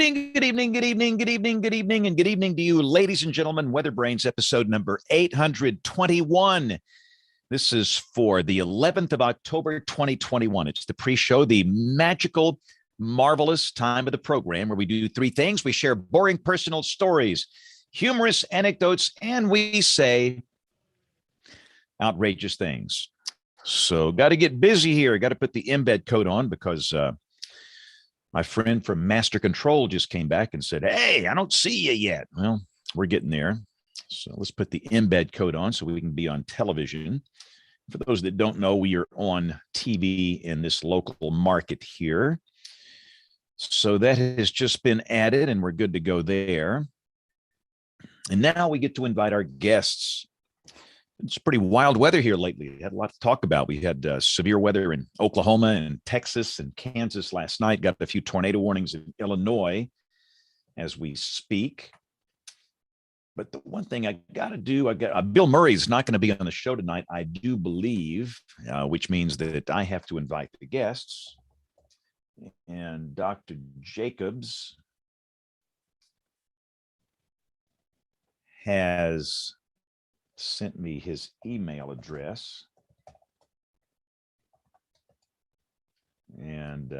evening, good evening, good evening, good evening, good evening, and good evening to you, ladies and gentlemen. WeatherBrains episode number 821. This is for the 11th of October, 2021. It's the pre-show, the magical, marvelous time of the program where we do three things. We share boring personal stories, humorous anecdotes, and we say outrageous things. So got to get busy here. Got to put the embed coat on because my friend from Master Control just came back and said, "Hey, I don't see you yet." Well, we're getting there. So let's put the embed coat on so we can be on television. For those that don't know, we are on TV in this local market here. So that has just been added and we're good to go there. And now we get to invite our guests. It's pretty wild weather here lately. We had a lot to talk about. We had severe weather in Oklahoma and Texas and Kansas last night. Got a few tornado warnings in Illinois as we speak. But the one thing I got to do, Bill Murray's not going to be on the show tonight, I do believe, which means that I have to invite the guests. And Dr. Jacobs has sent me his email address. And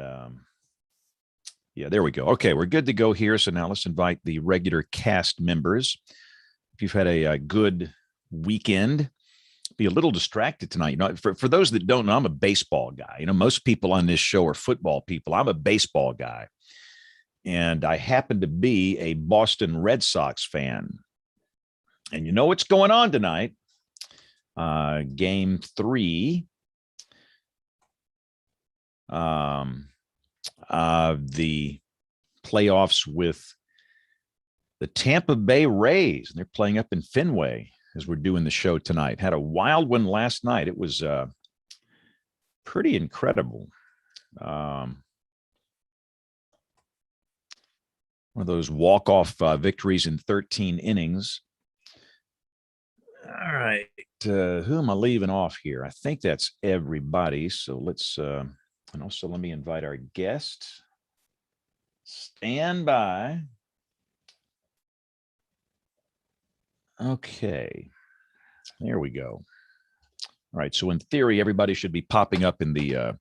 yeah, there we go. Okay, we're good to go here. So now let's invite the regular cast members. If you've had a good weekend, be a little distracted tonight. You know, for those that don't know, I'm a baseball guy. You know, most people on this show are football people. I'm a baseball guy. And I happen to be a Boston Red Sox fan. And you know what's going on tonight? Game 3 of the playoffs with the Tampa Bay Rays. And they're playing up in Fenway as we're doing the show tonight. Had a wild one last night. It was pretty incredible. One of those walk-off victories in 13 innings. All right. Who am I leaving off here? I think that's everybody. So let's, and also let me invite our guest. Stand by. Okay. There we go. All right. So in theory, everybody should be popping up in the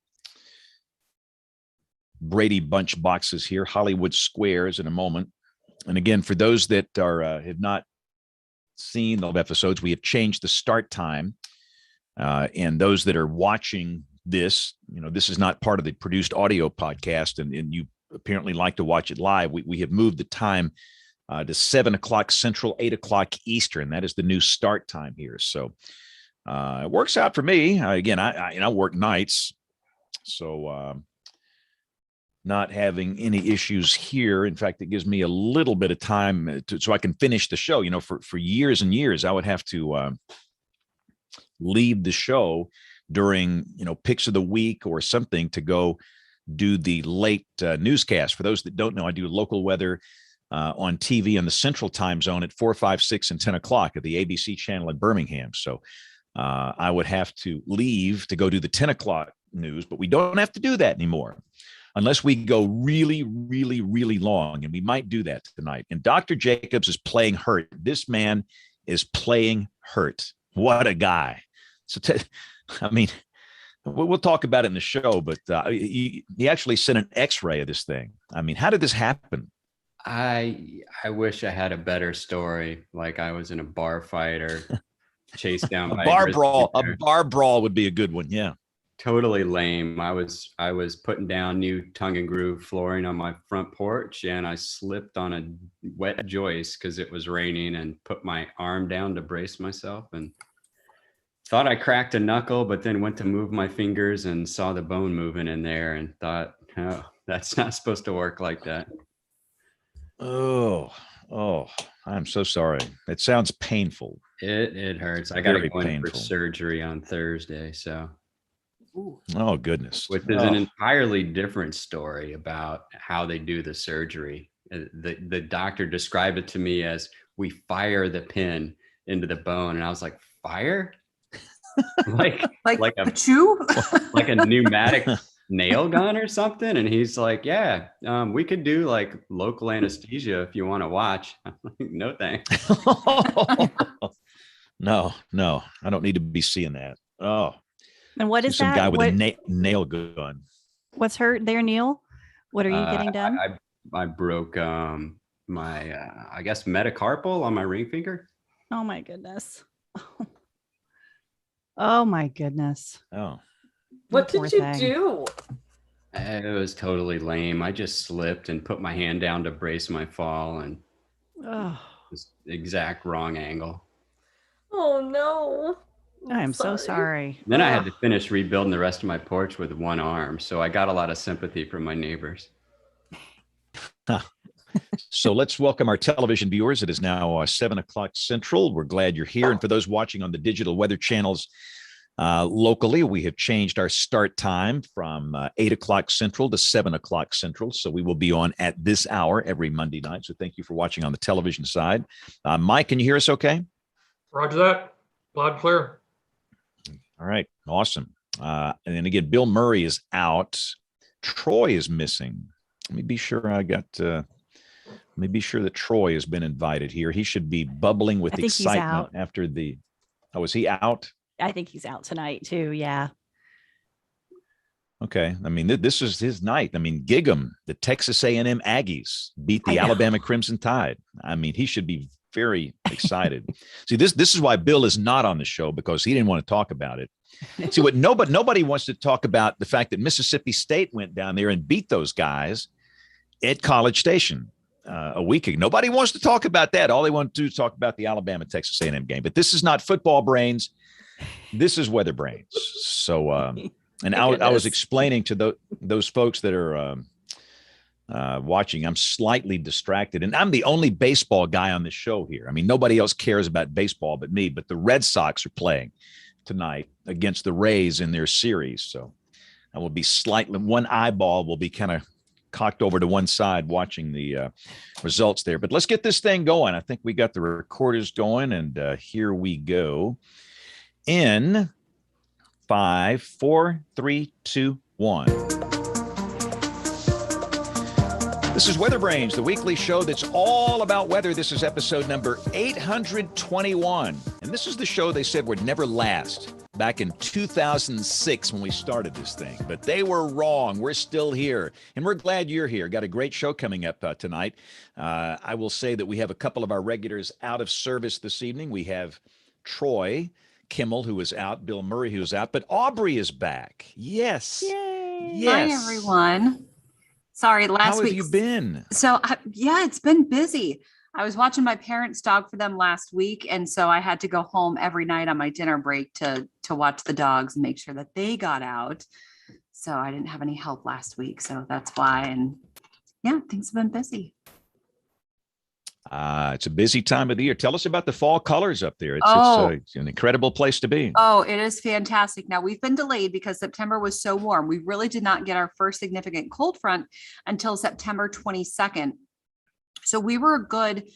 Brady Bunch boxes here, Hollywood Squares in a moment. And again, for those that are have not seen the episodes, we have changed the start time. And those that are watching this, you know, this is not part of the produced audio podcast, and you apparently like to watch it live. We have moved the time to 7 o'clock Central, 8 o'clock Eastern. That is the new start time here. So it works out for me. Again, I work nights, so not having any issues here. In fact, it gives me a little bit of time so I can finish the show. You know, for years and years, I would have to leave the show during, you know, picks of the week or something to go do the late newscast. For those that don't know, I do local weather on TV in the Central Time Zone at 4, 5, 6, and 10 o'clock at the ABC channel in Birmingham. So I would have to leave to go do the 10 o'clock news, but we don't have to do that anymore unless we go really, really, really long. And we might do that tonight. And Dr. Jacobs is playing hurt. This man is playing hurt. What a guy. So, I mean, we'll talk about it in the show, but he actually sent an x-ray of this thing. I mean, how did this happen? I wish I had a better story. Like I was in a bar fight or chased down by a bar brawl. A bar brawl would be a good one. Yeah. Totally lame. I was putting down new tongue and groove flooring on my front porch, and I slipped on a wet joist because it was raining, and put my arm down to brace myself and thought I cracked a knuckle, but then went to move my fingers and saw the bone moving in there and thought, oh, that's not supposed to work like that. Oh, I'm so sorry. It sounds painful. It hurts. I got to go in for surgery on Thursday. So. Oh, goodness. Which is an entirely different story about how they do the surgery. The doctor described it to me as we fire the pin into the bone. And I was like, fire? like a chew? like a pneumatic nail gun or something? And he's like, yeah, we could do like local anesthesia if you want to watch. I'm like, no thanks. No, no, I don't need to be seeing that. Oh, And what is some that? guy with a nail gun. What's hurt there, Neil? What are you getting done? I broke my I guess metacarpal on my ring finger. Oh my goodness. Oh my goodness. Oh, What Poor did you thing. do? It was totally lame. I just slipped and put my hand down to brace my fall, and Oh, just exact wrong angle. Oh no. I am so sorry. Then I had to finish rebuilding the rest of my porch with one arm, so I got a lot of sympathy from my neighbors. so let's welcome our television viewers. It is now 7 o'clock Central. We're glad you're here. And for those watching on the digital weather channels locally, we have changed our start time from 8 o'clock Central to 7 o'clock Central. So we will be on at this hour every Monday night. So thank you for watching on the television side. Mike, can you hear us okay? Roger that. Loud and clear. All right. Awesome. And then again, Bill Murray is out. Troy is missing. Let me be sure let me be sure that Troy has been invited here. He should be bubbling with excitement after the. Oh, is he out? I think he's out tonight too. Yeah. Okay. I mean, this is his night. I mean, Gig'em, the Texas A&M Aggies beat the Alabama Crimson Tide. I mean, he should be very excited. See, this is why Bill is not on the show, because he didn't want to talk about it. See, what nobody wants to talk about the fact that Mississippi State went down there and beat those guys at College Station a week ago. Nobody wants to talk about that. All they want to do is talk about the Alabama-Texas A&M game. But this is not football brains. This is weather brains. So, and I was explaining to those folks that are watching, I'm slightly distracted. And I'm the only baseball guy on the show here. I mean, nobody else cares about baseball but me. But the Red Sox are playing tonight against the Rays in their series. So I will be one eyeball will be kind of cocked over to one side watching the results there. But let's get this thing going. I think we got the recorders going, and here we go. In 5, 4, 3, 2, 1. This is WeatherBrains, the weekly show that's all about weather. This is episode number 821. And this is the show they said would never last back in 2006 when we started this thing. But they were wrong. We're still here. And we're glad you're here. Got a great show coming up tonight. I will say that we have a couple of our regulars out of service this evening. We have Troy Kimmel, who is out, Bill Murray, who is out, but Aubrey is back. Yes. Yay. Yes. Hi, everyone. Sorry, last week. How have you been? So, yeah, it's been busy. I was watching my parents' dog for them last week, and so I had to go home every night on my dinner break to watch the dogs and make sure that they got out. So I didn't have any help last week, so that's why. And yeah, things have been busy. It's a busy time of the year. Tell us about the fall colors up there. It's an incredible place to be. Oh, it is fantastic. Now, we've been delayed because September was so warm. We really did not get our first significant cold front until September 22nd. So we were a good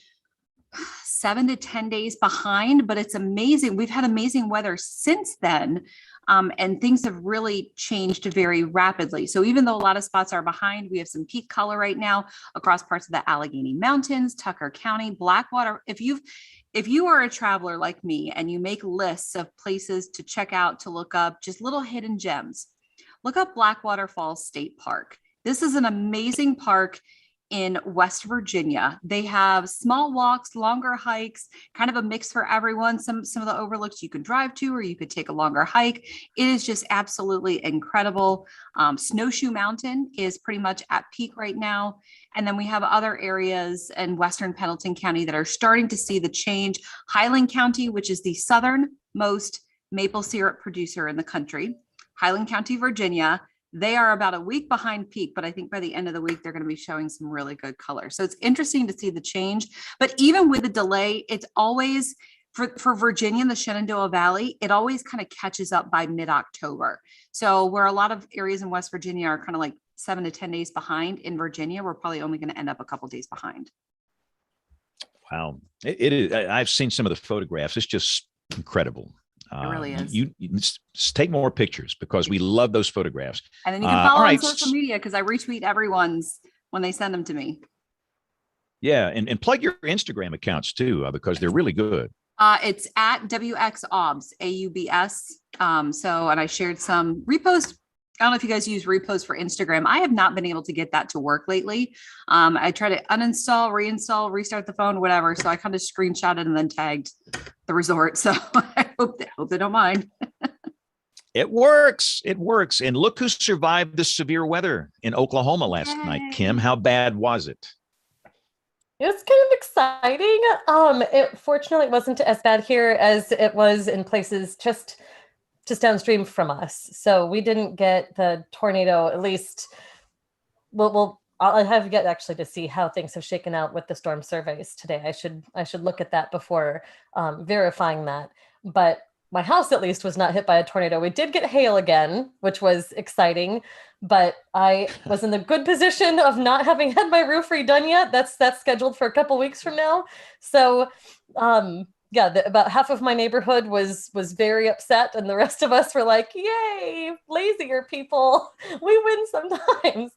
7 to 10 days behind, but it's amazing. We've had amazing weather since then. And things have really changed very rapidly. So even though a lot of spots are behind, we have some peak color right now across parts of the Allegheny Mountains, Tucker County, Blackwater. If you are a traveler like me and you make lists of places to check out, to look up, just little hidden gems, look up Blackwater Falls State Park. This is an amazing park in West Virginia. They have small walks, longer hikes, kind of a mix for everyone. Some of the overlooks you could drive to, or you could take a longer hike. It is just absolutely incredible. Snowshoe Mountain is pretty much at peak right now. And then we have other areas in Western Pendleton County that are starting to see the change. Highland County, which is the southernmost maple syrup producer in the country. Highland County, Virginia. They are about a week behind peak, but I think by the end of the week, they're going to be showing some really good color. So it's interesting to see the change. But even with the delay, it's always, for Virginia and the Shenandoah Valley, it always kind of catches up by mid-October. So where a lot of areas in West Virginia are kind of like 7 to 10 days behind, in Virginia, we're probably only going to end up a couple days behind. Wow. It is. I've seen some of the photographs. It's just incredible. really is. You take more pictures because we love those photographs. And then you can all follow on right. social media because I retweet everyone's when they send them to me. Yeah, and plug your Instagram accounts too, because they're really good. It's at WXOBS, AUBS. And I shared some repost. I don't know if you guys use repost for Instagram. I have not been able to get that to work lately. I try to uninstall, reinstall, restart the phone, whatever. So I kind of screenshotted and then tagged the resort. So I hope they don't mind. It works. It works. And look who survived the severe weather in Oklahoma last night. Kim, how bad was it? It was kind of exciting. Fortunately, it wasn't as bad here as it was in places just downstream from us. So we didn't get the tornado, at least. I'll have yet actually to see how things have shaken out with the storm surveys today. I should look at that before verifying that. But my house at least was not hit by a tornado. We did get hail again, which was exciting, but I was in the good position of not having had my roof redone yet. That's scheduled for a couple weeks from now. So about half of my neighborhood was very upset, and the rest of us were like, yay, lazier people, we win sometimes.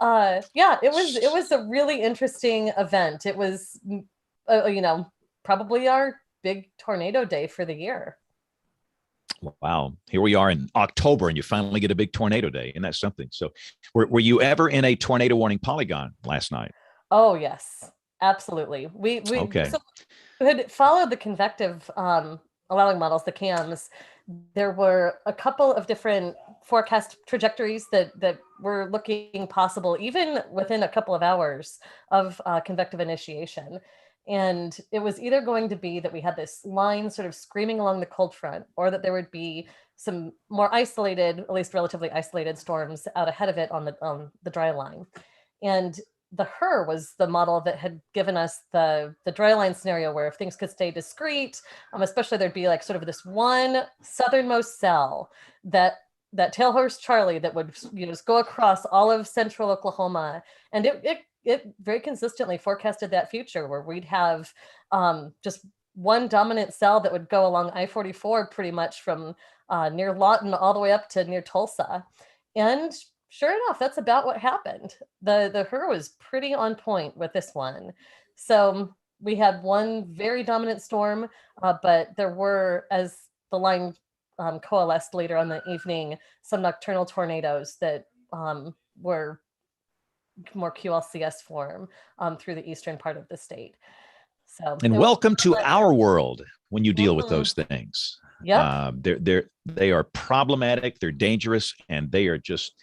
It was a really interesting event. It was probably our big tornado day for the year. Wow. Here we are in October and you finally get a big tornado day. And that's something. So were you ever in a tornado warning polygon last night? Oh, yes, absolutely. We had followed the convective allowing models, the CAMs. There were a couple of different forecast trajectories that were looking possible, even within a couple of hours of convective initiation. And it was either going to be that we had this line sort of screaming along the cold front, or that there would be some more isolated, at least relatively isolated storms out ahead of it on the dry line. And the HER was the model that had given us the dry line scenario where if things could stay discrete, especially there'd be like sort of this one southernmost cell that tailhorse Charlie that would just go across all of central Oklahoma. And it very consistently forecasted that future where we'd have just one dominant cell that would go along I-44 pretty much from near Lawton all the way up to near Tulsa. And sure enough, that's about what happened. The HER was pretty on point with this one. So we had one very dominant storm, but there were, as the line coalesced later on the evening, some nocturnal tornadoes that were more QLCS form through the eastern part of the state. So, and welcome to our world when you deal with those things. Yeah, they are problematic, they're dangerous, and they are just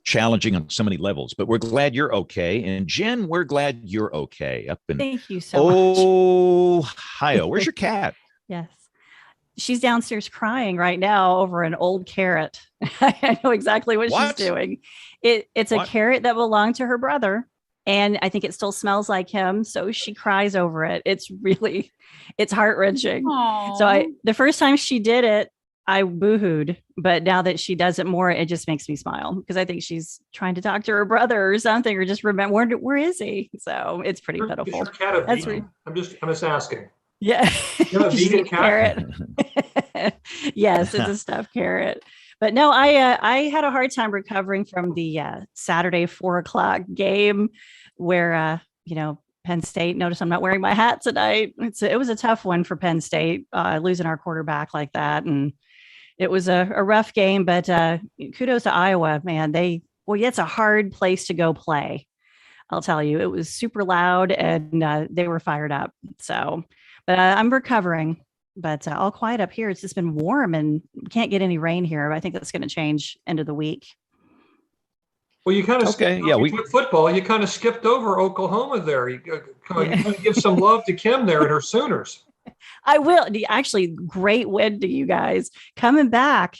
challenging on so many levels. But we're glad you're okay. And Jen, we're glad you're okay. Up in Thank you so much. Ohio. Where's your cat? Yes. She's downstairs crying right now over an old carrot. I know exactly what she's doing. It's a carrot that belonged to her brother, and I think it still smells like him. So she cries over it. It's heart-wrenching. Aww. So the first time she did it, I boohooed, but now that she does it more, it just makes me smile because I think she's trying to talk to her brother or something, or just remember where is he? So it's pretty pitiful. Is your cat a vegan? I'm just asking. Yeah. You have a vegan cat? Yes, it's a stuffed carrot. But no, I had a hard time recovering from the Saturday 4:00 game where Penn State. Notice I'm not wearing my hat tonight. It was a tough one for Penn State, losing our quarterback like that, and it was a rough game. But kudos to Iowa, man. It's a hard place to go play. I'll tell you, it was super loud, and they were fired up. So. But I'm recovering, but all quiet up here. It's just been warm and can't get any rain here. I think that's going to change end of the week. Well, you kind of football. You kind of skipped over Oklahoma there. You kind of give some love to Kim there and her Sooners. I will. Actually, great win to you guys coming back.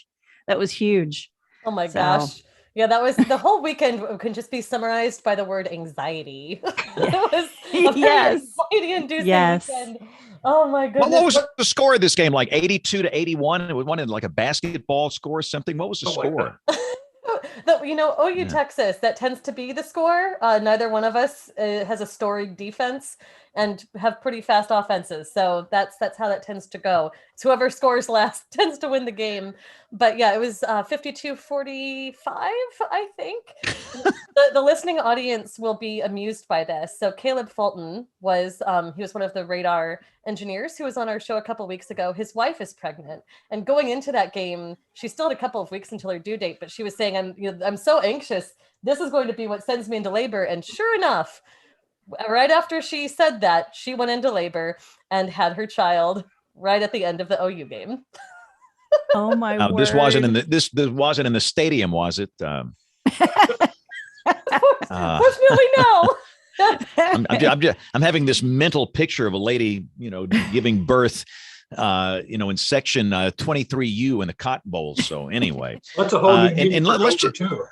That was huge. Oh my gosh. Yeah, that was the whole weekend can just be summarized by the word anxiety. It was a very anxiety-inducing weekend. Oh my goodness. What was the score of this game? Like 82-81? It was one in like a basketball score or something. What was the score? OU Texas, that tends to be the score. Neither one of us has a storied defense and have pretty fast offenses. So that's how that tends to go. whoever scores last tends to win the game. But yeah, it was 52-45, I think. The listening audience will be amused by this. So Caleb Fulton was he was one of the radar engineers who was on our show a couple of weeks ago. His wife is pregnant, and going into that game, she still had a couple of weeks until her due date, but she was saying, I'm so anxious. This is going to be what sends me into labor. And sure enough, right after she said that, she went into labor and had her child right at the end of the OU game. Oh my word! This wasn't in this wasn't in the stadium, was it? Fortunately, no. I'm having this mental picture of a lady, giving birth, in section 23U in the Cotton Bowl. So anyway, that's a whole new and let's just two.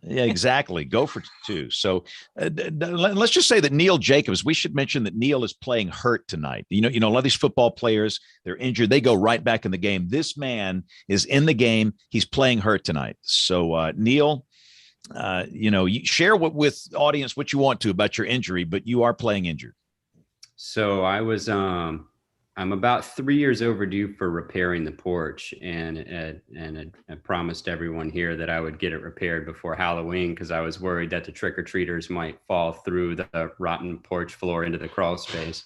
Yeah, exactly. Go for two. So let's just say that Neil Jacobs, we should mention that Neil is playing hurt tonight. A lot of these football players, they're injured. They go right back in the game. This man is in the game. He's playing hurt tonight. So Neil, you share with audience what you want to about your injury, but you are playing injured. So I'm about 3 years overdue for repairing the porch, and I promised everyone here that I would get it repaired before Halloween because I was worried that the trick-or-treaters might fall through the rotten porch floor into the crawl space.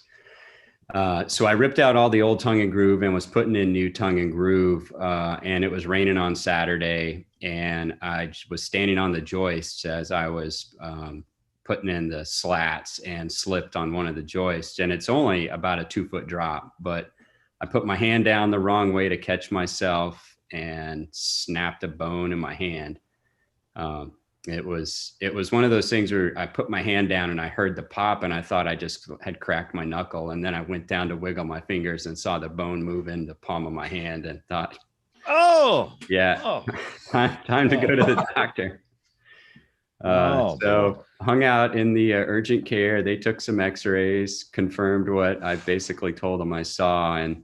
So I ripped out all the old tongue and groove and was putting in new tongue and groove, and it was raining on Saturday, and I was standing on the joists as I was putting in the slats and slipped on one of the joists. And it's only about a 2-foot drop, but I put my hand down the wrong way to catch myself and snapped a bone in my hand. It was one of those things where I put my hand down and I heard the pop and I thought I just had cracked my knuckle. And then I went down to wiggle my fingers and saw the bone move in the palm of my hand and thought, time to go to the doctor. So hung out in the urgent care. They took some x-rays, confirmed what I basically told them I saw, and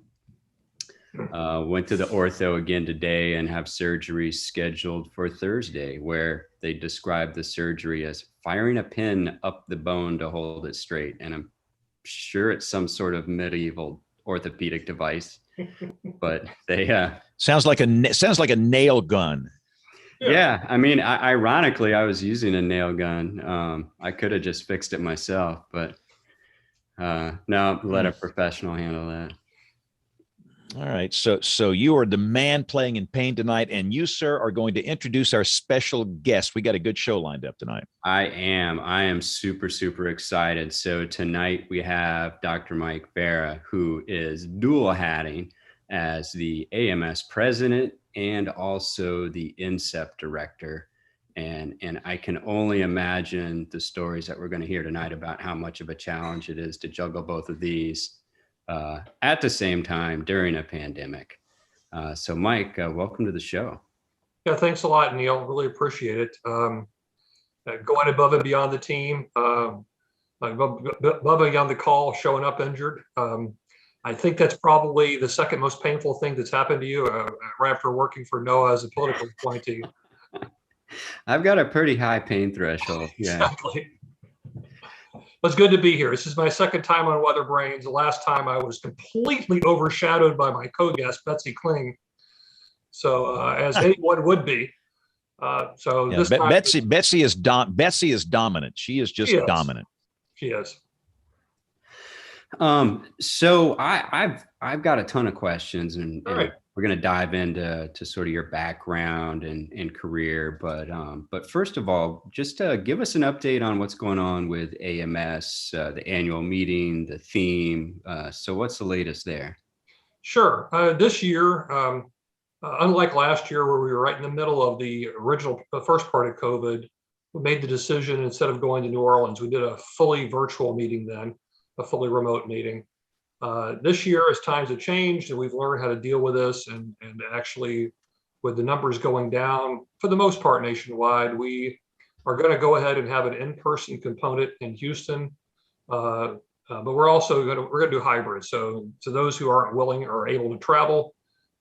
went to the ortho again today and have surgery scheduled for Thursday, where they described the surgery as firing a pin up the bone to hold it straight. And I'm sure it's some sort of medieval orthopedic device, but they sounds like a nail gun. Yeah, I mean, ironically, I was using a nail gun. I could have just fixed it myself, but no, let a professional handle that. All right, so you are the man playing in pain tonight, and you, sir, are going to introduce our special guest. We got a good show lined up tonight. I am super, super excited. So tonight we have Dr. Mike Farrar, who is dual hatting as the AMS president and also the NCEP director. And I can only imagine the stories that we're going to hear tonight about how much of a challenge it is to juggle both of these at the same time during a pandemic. So Mike, welcome to the show. Yeah, thanks a lot, Neil. Really appreciate it. Going above and beyond the team, above and beyond the call, showing up injured. I think that's probably the second most painful thing that's happened to you right after working for NOAA as a political appointee. I've got a pretty high pain threshold. Yeah. Exactly. Well, it's good to be here. This is my second time on WeatherBrains. The last time I was completely overshadowed by my co-guest, Betsy Kling. So as anyone would be. This time, Betsy is dominant. She is just dominant. She is. So I've got a ton of questions, and right. We're going to dive into sort of your background and career. But first of all, just give us an update on what's going on with AMS, the annual meeting, the theme. So what's the latest there? Sure. This year, unlike last year where we were right in the middle of the first part of COVID, we made the decision, instead of going to New Orleans, we did a fully virtual meeting then. A fully remote meeting. This year, as times have changed and we've learned how to deal with this, and actually with the numbers going down for the most part nationwide, we are going to go ahead and have an in-person component in Houston, but we're also going to do hybrid. So to those who aren't willing or able to travel,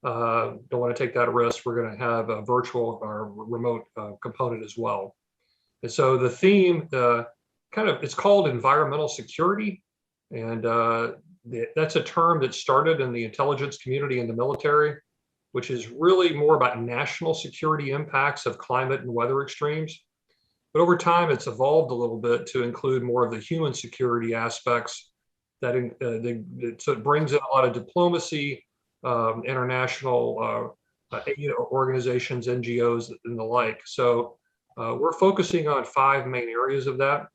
don't want to take that risk, we're going to have a virtual or remote component as well. And so the theme, it's called environmental security. And that's a term that started in the intelligence community and the military, which is really more about national security impacts of climate and weather extremes. But over time, it's evolved a little bit to include more of the human security aspects. So it brings in a lot of diplomacy, international aid organizations, NGOs, and the like. So we're focusing on 5 main areas of that.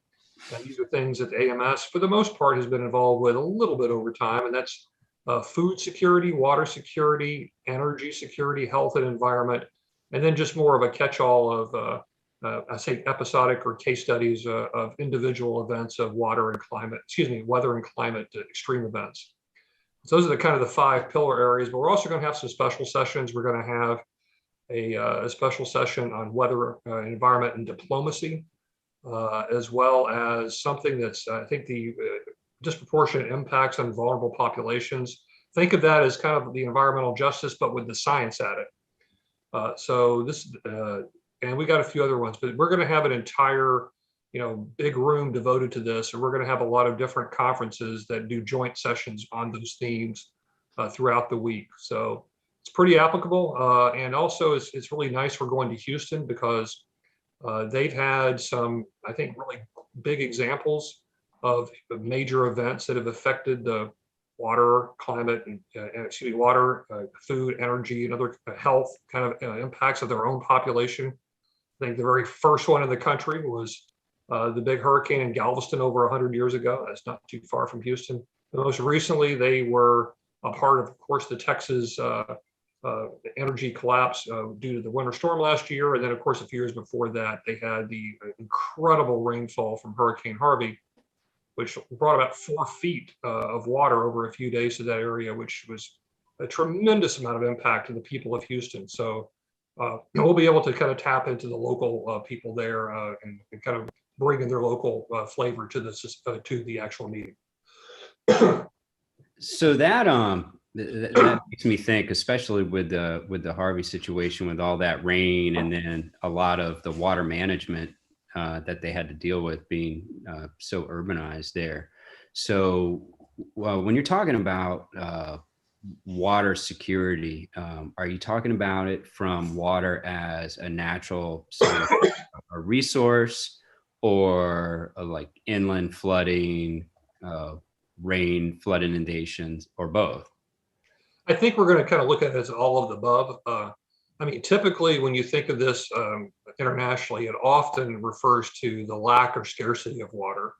And these are things that AMS, for the most part, has been involved with a little bit over time, and that's food security, water security, energy security, health and environment, and then just more of a catch-all of, I say, episodic or case studies of individual events of weather and climate extreme events. So those are the kind of the 5 pillar areas, but we're also going to have some special sessions. We're going to have a special session on weather, environment, and diplomacy, as well as something that's, I think, the disproportionate impacts on vulnerable populations. Think of that as kind of the environmental justice, but with the science at it. And we got a few other ones, but we're going to have an entire, big room devoted to this, and we're going to have a lot of different conferences that do joint sessions on those themes throughout the week. So it's pretty applicable, and also it's really nice we're going to Houston because they've had some, I think, really big examples of major events that have affected the water, climate, and water, food, energy, and other health kind of impacts of their own population. I think the very first one in the country was the big hurricane in Galveston over 100 years ago. That's not too far from Houston. And most recently, they were a part of course, the Texas energy collapse due to the winter storm last year. And then, of course, a few years before that, they had the incredible rainfall from Hurricane Harvey, which brought about 4 feet of water over a few days to that area, which was a tremendous amount of impact to the people of Houston. So we'll be able to kind of tap into the local people there and kind of bring in their local flavor to the actual meeting. So that makes me think, especially with the Harvey situation, with all that rain and then a lot of the water management that they had to deal with being so urbanized there. So when you're talking about water security, are you talking about it from water as a natural a resource, or like inland flooding, rain, flood inundations, or both? I think we're going to kind of look at it as all of the above. I mean, typically when you think of this internationally, it often refers to the lack or scarcity of water.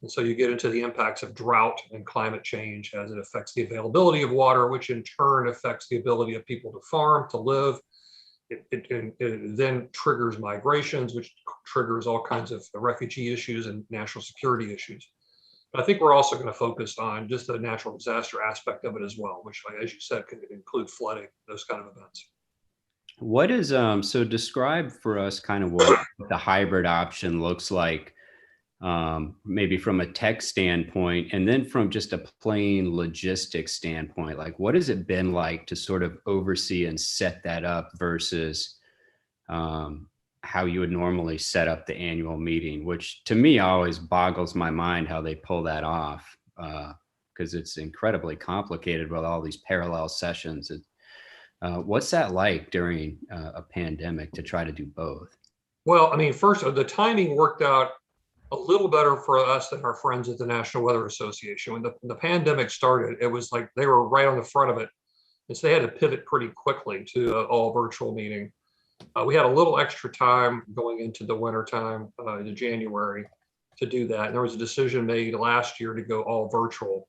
And so you get into the impacts of drought and climate change as it affects the availability of water, which in turn affects the ability of people to farm, to live. It then triggers migrations, which triggers all kinds of refugee issues and national security issues. I think we're also going to focus on just the natural disaster aspect of it as well, which, like, as you said, could include flooding, those kind of events. What is, so describe for us kind of what the hybrid option looks like, maybe from a tech standpoint, and then from just a plain logistics standpoint. Like, what has it been like to sort of oversee and set that up versus how you would normally set up the annual meeting, which to me always boggles my mind how they pull that off, because it's incredibly complicated with all these parallel sessions. What's that like during a pandemic to try to do both? Well, I mean, first, the timing worked out a little better for us than our friends at the National Weather Association. When the pandemic started, it was like they were right on the front of it. And so they had to pivot pretty quickly to an all virtual meeting. We had a little extra time going into the winter time, into January, to do that. And there was a decision made last year to go all virtual.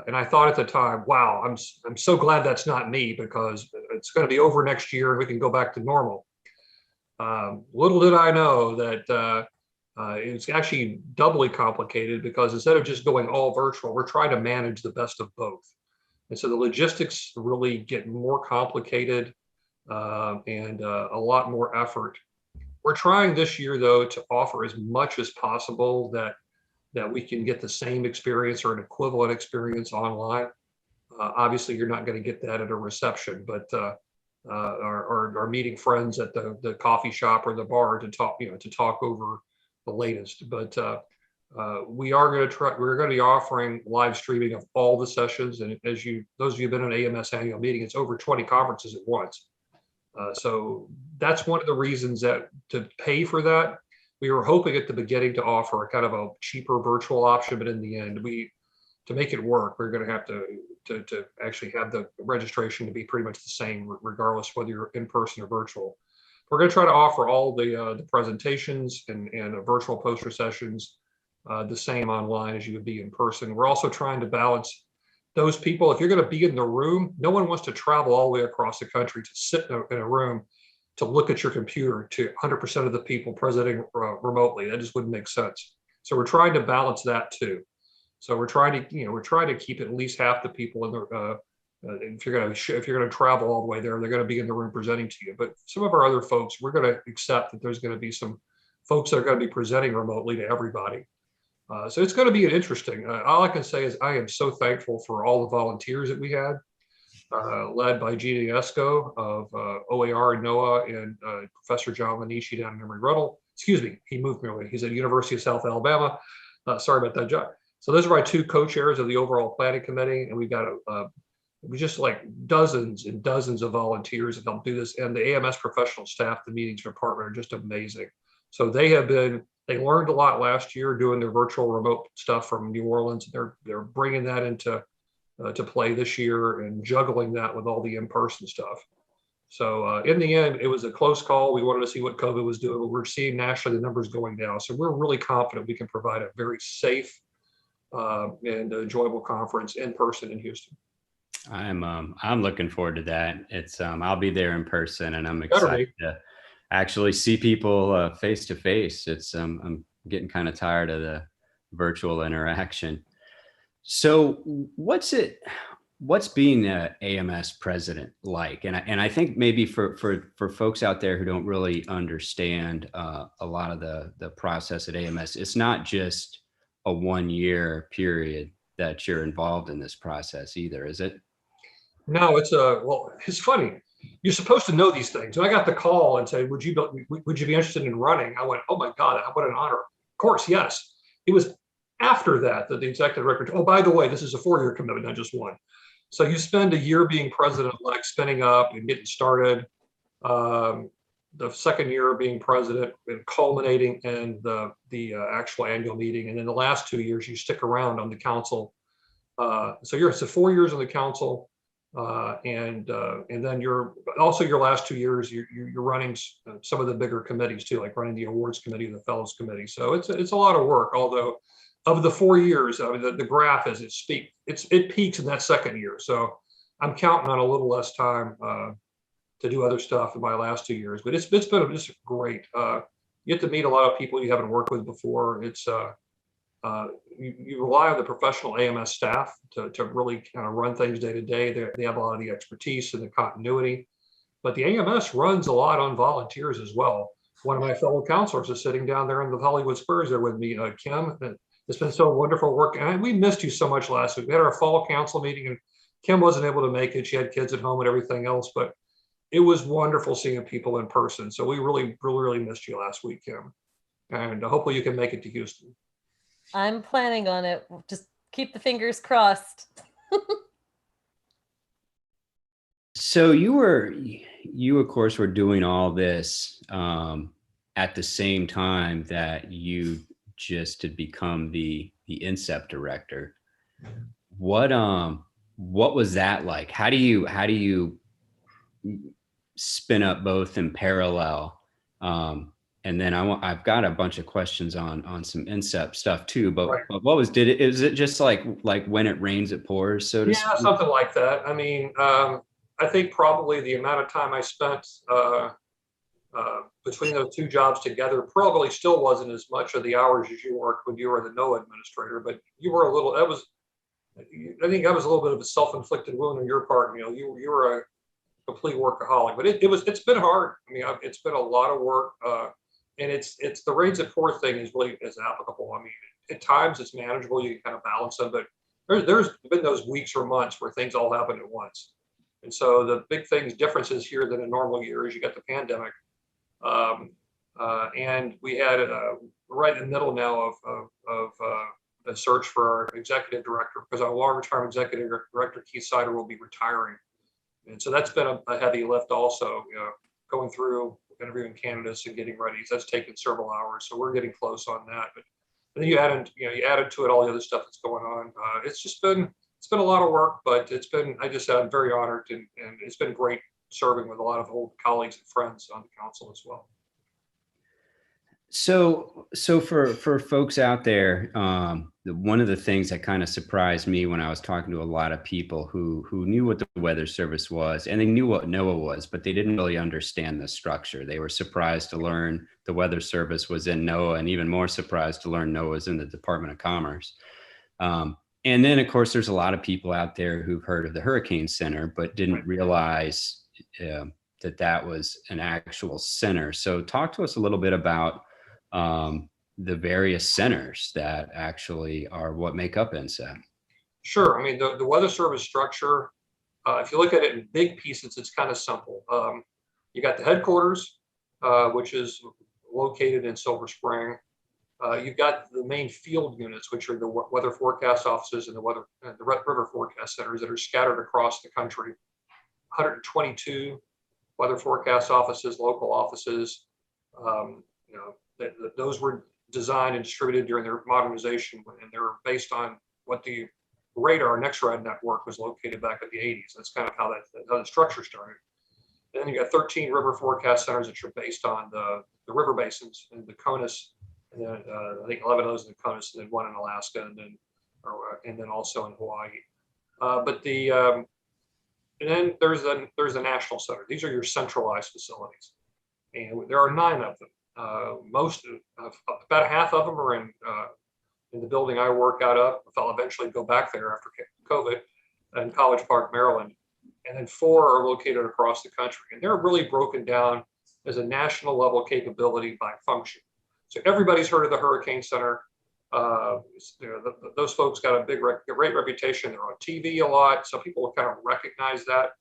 And I thought at the time, wow, I'm so glad that's not me, because it's going to be over next year and we can go back to normal. Little did I know that it's actually doubly complicated, because instead of just going all virtual, we're trying to manage the best of both. And so the logistics really get more complicated and a lot more effort. We're trying this year, though, to offer as much as possible that we can get the same experience or an equivalent experience online. Obviously, you're not going to get that at a reception, but our meeting friends at the coffee shop or the bar to talk over the latest. But We're going to be offering live streaming of all the sessions. And those of you who've been in an AMS annual meeting, it's over 20 conferences at once. So that's one of the reasons that to pay for that. We were hoping at the beginning to offer a kind of a cheaper virtual option, but in the end, to make it work, we're going to have to actually have the registration to be pretty much the same, regardless whether you're in person or virtual. We're going to try to offer all the presentations and virtual poster sessions the same online as you would be in person. We're also trying to balance those people. If you're going to be in the room, no one wants to travel all the way across the country to sit in a room to look at your computer to 100% of the people presenting remotely. That just wouldn't make sense. So we're trying to balance that too. So we're trying to keep at least half the people in the. If you're going to travel all the way there, they're going to be in the room presenting to you. But some of our other folks, we're going to accept that there's going to be some folks that are going to be presenting remotely to everybody. So it's going to be an interesting. All I can say is I am so thankful for all the volunteers that we had, led by Gina Esco of OAR and NOAA and Professor John Lanishi down in Emory-Riddle. Excuse me, he moved me away. He's at University of South Alabama. Sorry about that, John. So those are my two co-chairs of the overall planning committee, and we've got just like dozens and dozens of volunteers that help do this, and the AMS professional staff, the meetings department are just amazing. So they learned a lot last year doing their virtual remote stuff from New Orleans. They're bringing that into to play this year and juggling that with all the in-person stuff. So in the end, it was a close call. We wanted to see what COVID was doing, but we're seeing nationally the numbers going down. So we're really confident we can provide a very safe and enjoyable conference in person in Houston. I'm looking forward to that. It's I'll be there in person, and I'm excited to actually see people face to face. It's I'm getting kind of tired of the virtual interaction. So what's being an AMS president like? And I think maybe for folks out there who don't really understand a lot of the process at AMS, it's not just a 1-year period that you're involved in this process either, is it? No, it's funny. You're supposed to know these things. And I got the call and said, would you be interested in running? I went, oh my God, what an honor. Of course, yes. It was after that the executive director, oh, by the way, this is a 4-year commitment, not just one. So you spend a year being president-elect, spinning up and getting started. The second year of being president and culminating in the actual annual meeting. And then the last 2 years, you stick around on the council. So it's 4 years on the council. And then your last 2 years, you're running some of the bigger committees too, like running the awards committee and the fellows committee. So it's a lot of work. Although of the 4 years, I mean, the graph as it peaks in that second year. So I'm counting on a little less time to do other stuff in my last 2 years. But it's been just great. You get to meet a lot of people you haven't worked with before. It's you rely on the professional AMS staff to really kind of run things day to day. They have a lot of the expertise and the continuity, but the AMS runs a lot on volunteers as well. One of my fellow counselors is sitting down there in the Hollywood Spurs there with me, Kim. It's been so wonderful working. And we missed you so much last week. We had our fall council meeting and Kim wasn't able to make it. She had kids at home and everything else, but it was wonderful seeing people in person. So we really, really, really missed you last week, Kim. And hopefully you can make it to Houston. I'm planning on it. Just keep the fingers crossed. So you of course were doing all this at the same time that you just had become the NCEP director. What was that like? How do you spin up both in parallel? And then I've got a bunch of questions on some NCEP stuff too, but, right. But is it just like when it rains, it pours, so to speak? Something like that. I mean, I think probably the amount of time I spent between those two jobs together probably still wasn't as much of the hours as you worked when you were the NOAA administrator, but you were I think that was a little bit of a self-inflicted wound on your part. You know, you were a complete workaholic, but it's been hard. I mean, it's been a lot of work. And it's the rains at pour thing is applicable. I mean, at times it's manageable. You can kind of balance them, but there's been those weeks or months where things all happen at once. And so the big differences here than a normal year is you got the pandemic. And we had right in the middle now of the search for our executive director, because our longer-term executive director, Keith Sider, will be retiring. And so that's been a heavy lift also, going through interviewing candidates and getting ready. That's taken several hours. So we're getting close on that. But then you added to it all the other stuff that's going on. It's been a lot of work, but I'm very honored, and it's been great serving with a lot of old colleagues and friends on the council as well. So for folks out there, one of the things that kind of surprised me when I was talking to a lot of people who knew what the Weather Service was, and they knew what NOAA was, but they didn't really understand the structure. They were surprised to learn the Weather Service was in NOAA, and even more surprised to learn NOAA was in the Department of Commerce. And then, of course, there's a lot of people out there who've heard of the Hurricane Center, but didn't realize that was an actual center. So talk to us a little bit about the various centers that actually are what make up NCEP. Sure. I mean, the Weather Service structure, if you look at it in big pieces, it's kind of simple. You got the headquarters, which is located in Silver Spring. You've got the main field units, which are the weather forecast offices and the river forecast centers that are scattered across the country. 122 weather forecast offices, local offices. Those were designed and distributed during their modernization, and they were based on what the radar NextRad network was located back in the 80s. That's kind of how the structure started. And then you got 13 river forecast centers that are based on the river basins and the CONUS, and then I think 11 of those in the CONUS, and then one in Alaska, and then also in Hawaii. And then there's the National Center. These are your centralized facilities, and there are 9 of them. About half of them are in the building I work out of. I'll eventually go back there after COVID, in College Park, Maryland. And then 4 are located across the country. And they're really broken down as a national level capability by function. So everybody's heard of the Hurricane Center. Those folks got a great reputation. They're on TV a lot, so people will kind of recognize that.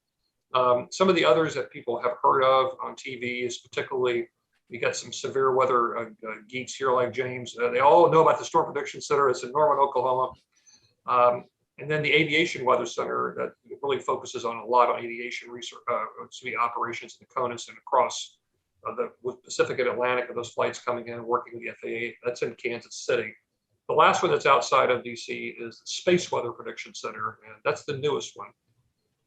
Some of the others that people have heard of on TV is particularly, you got some severe weather geeks here like James. They all know about the Storm Prediction Center. It's in Norman, Oklahoma. And then the Aviation Weather Center that really focuses on a lot on aviation research, operations in the CONUS and across the Pacific and Atlantic, of those flights coming in and working with the FAA. That's in Kansas City. The last one that's outside of DC is the Space Weather Prediction Center, and that's the newest one.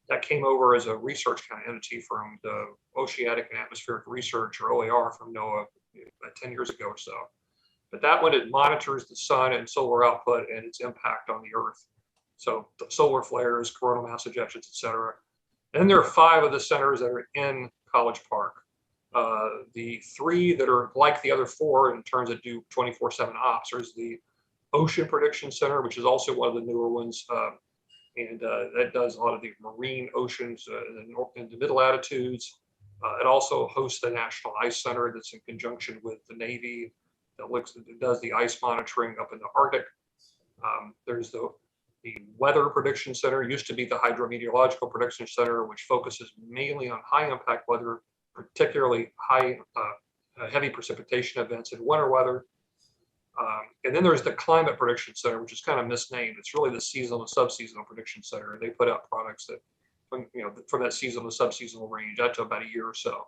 That came over as a research kind of entity from the Oceanic and Atmospheric Research, or OAR, from NOAA about 10 years ago or so. But that one, it monitors the sun and solar output and its impact on the Earth. So the solar flares, coronal mass ejections, et cetera. And then there are 5 of the centers that are in College Park. The 3 that are like the other 4 in terms of do 24/7 ops, there's the Ocean Prediction Center, which is also one of the newer ones. And that does a lot of the marine oceans in the middle latitudes. It also hosts the National Ice Center that's in conjunction with the Navy that does the ice monitoring up in the Arctic. There's the Weather Prediction Center, used to be the Hydrometeorological Prediction Center, which focuses mainly on high impact weather, particularly heavy precipitation events and winter weather. And then there's the Climate Prediction Center, which is kind of misnamed. It's really the seasonal and subseasonal prediction center. They put out products that, from that seasonal to subseasonal range out to about a year or so.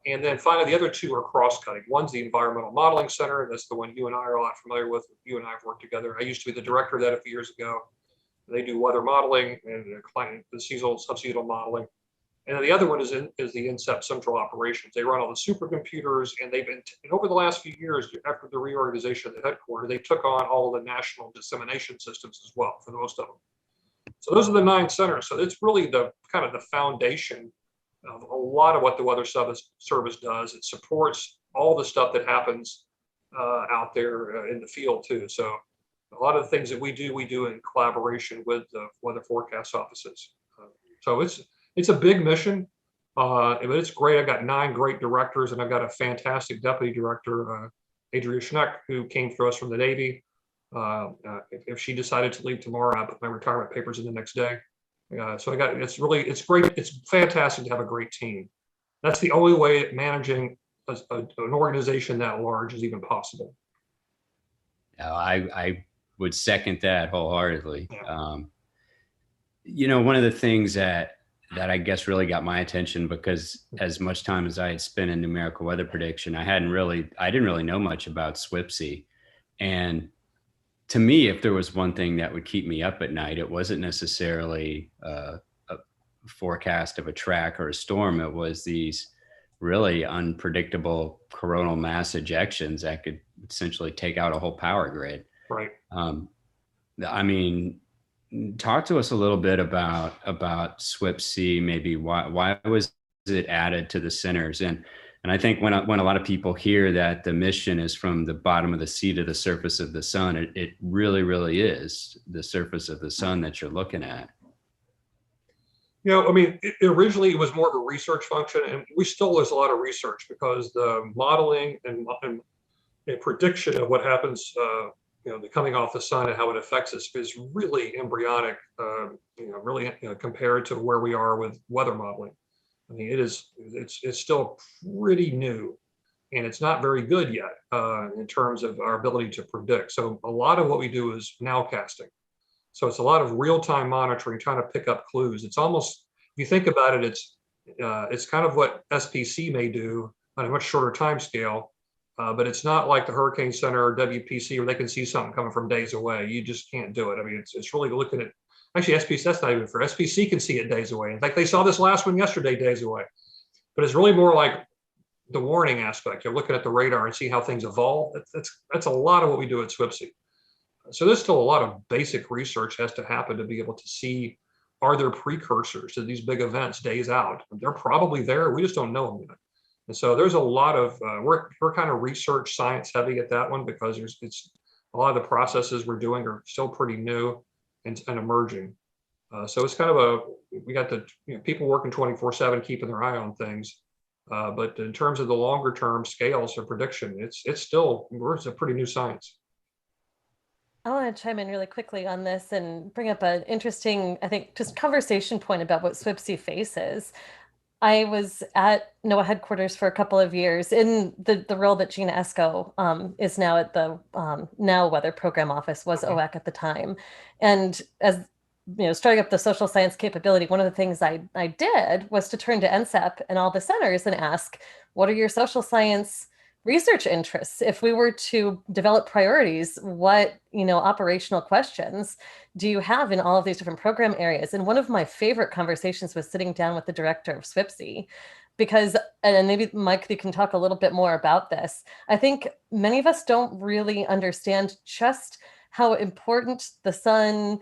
And then finally, the other 2 are cross-cutting. One's the Environmental Modeling Center. That's the one you and I are a lot familiar with. You and I have worked together. I used to be the director of that a few years ago. They do weather modeling and the seasonal, subseasonal modeling. And then the other one is the NCEP Central Operations. They run all the supercomputers, and and over the last few years, after the reorganization of the headquarters, they took on all the national dissemination systems as well, for the most of them. So those are the 9 centers. So it's really the kind of the foundation of a lot of what the Weather Service does. It supports all the stuff that happens out there in the field too. So a lot of the things that we do in collaboration with the weather forecast offices. So it's a big mission, but it's great. I've got 9 great directors, and I've got a fantastic deputy director, Adria Schneck, who came through us from the Navy. If she decided to leave tomorrow, I put my retirement papers in the next day. So it's great. It's fantastic to have a great team. That's the only way managing an organization that large is even possible. I would second that wholeheartedly. Yeah. One of the things that I guess really got my attention, because as much time as I had spent in numerical weather prediction, I didn't really know much about SWPC. And to me, if there was one thing that would keep me up at night, it wasn't necessarily a forecast of a track or a storm. It was these really unpredictable coronal mass ejections that could essentially take out a whole power grid. Right. I mean, talk to us a little bit about SWPC. Maybe why was it added to the centers? And I think when a lot of people hear that the mission is from the bottom of the sea to the surface of the sun, it really, really is the surface of the sun that you're looking at. I mean, originally it was more of a research function, and there's a lot of research because the modeling and prediction of what happens, the coming off the sun and how it affects us is really embryonic, really compared to where we are with weather modeling. I mean, it's still pretty new, and it's not very good yet in terms of our ability to predict. So a lot of what we do is nowcasting. So it's a lot of real-time monitoring, trying to pick up clues. It's almost, if you think about it, it's kind of what SPC may do on a much shorter time scale, but it's not like the Hurricane Center or WPC where they can see something coming from days away. You just can't do it. I mean, it's really looking at, actually SPC, that's not even fair. SPC can see it days away. In fact, they saw this last one yesterday, days away. But it's really more like the warning aspect. You're looking at the radar and see how things evolve. That's a lot of what we do at SWPC. So there's still a lot of basic research has to happen to be able to see, are there precursors to these big events days out? They're probably there. We just don't know them yet. And so there's a lot of, we're kind of research science heavy at that one because it's a lot of the processes we're doing are still pretty new and emerging. So it's kind of we got the people working 24/7, keeping their eye on things. But in terms of the longer term scales or prediction, it's a pretty new science. I want to chime in really quickly on this and bring up an interesting, I think, just conversation point about what SWPC faces. I was at NOAA headquarters for a couple of years in the role that Gina Esco is now at the now Weather Program Office, was OAC at the time. And as starting up the social science capability, one of the things I did was to turn to NCEP and all the centers and ask, what are your social science research interests? If we were to develop priorities, what operational questions do you have in all of these different program areas? And one of my favorite conversations was sitting down with the director of SWPC, because, and maybe Mike, you can talk a little bit more about this. I think many of us don't really understand just how important the sun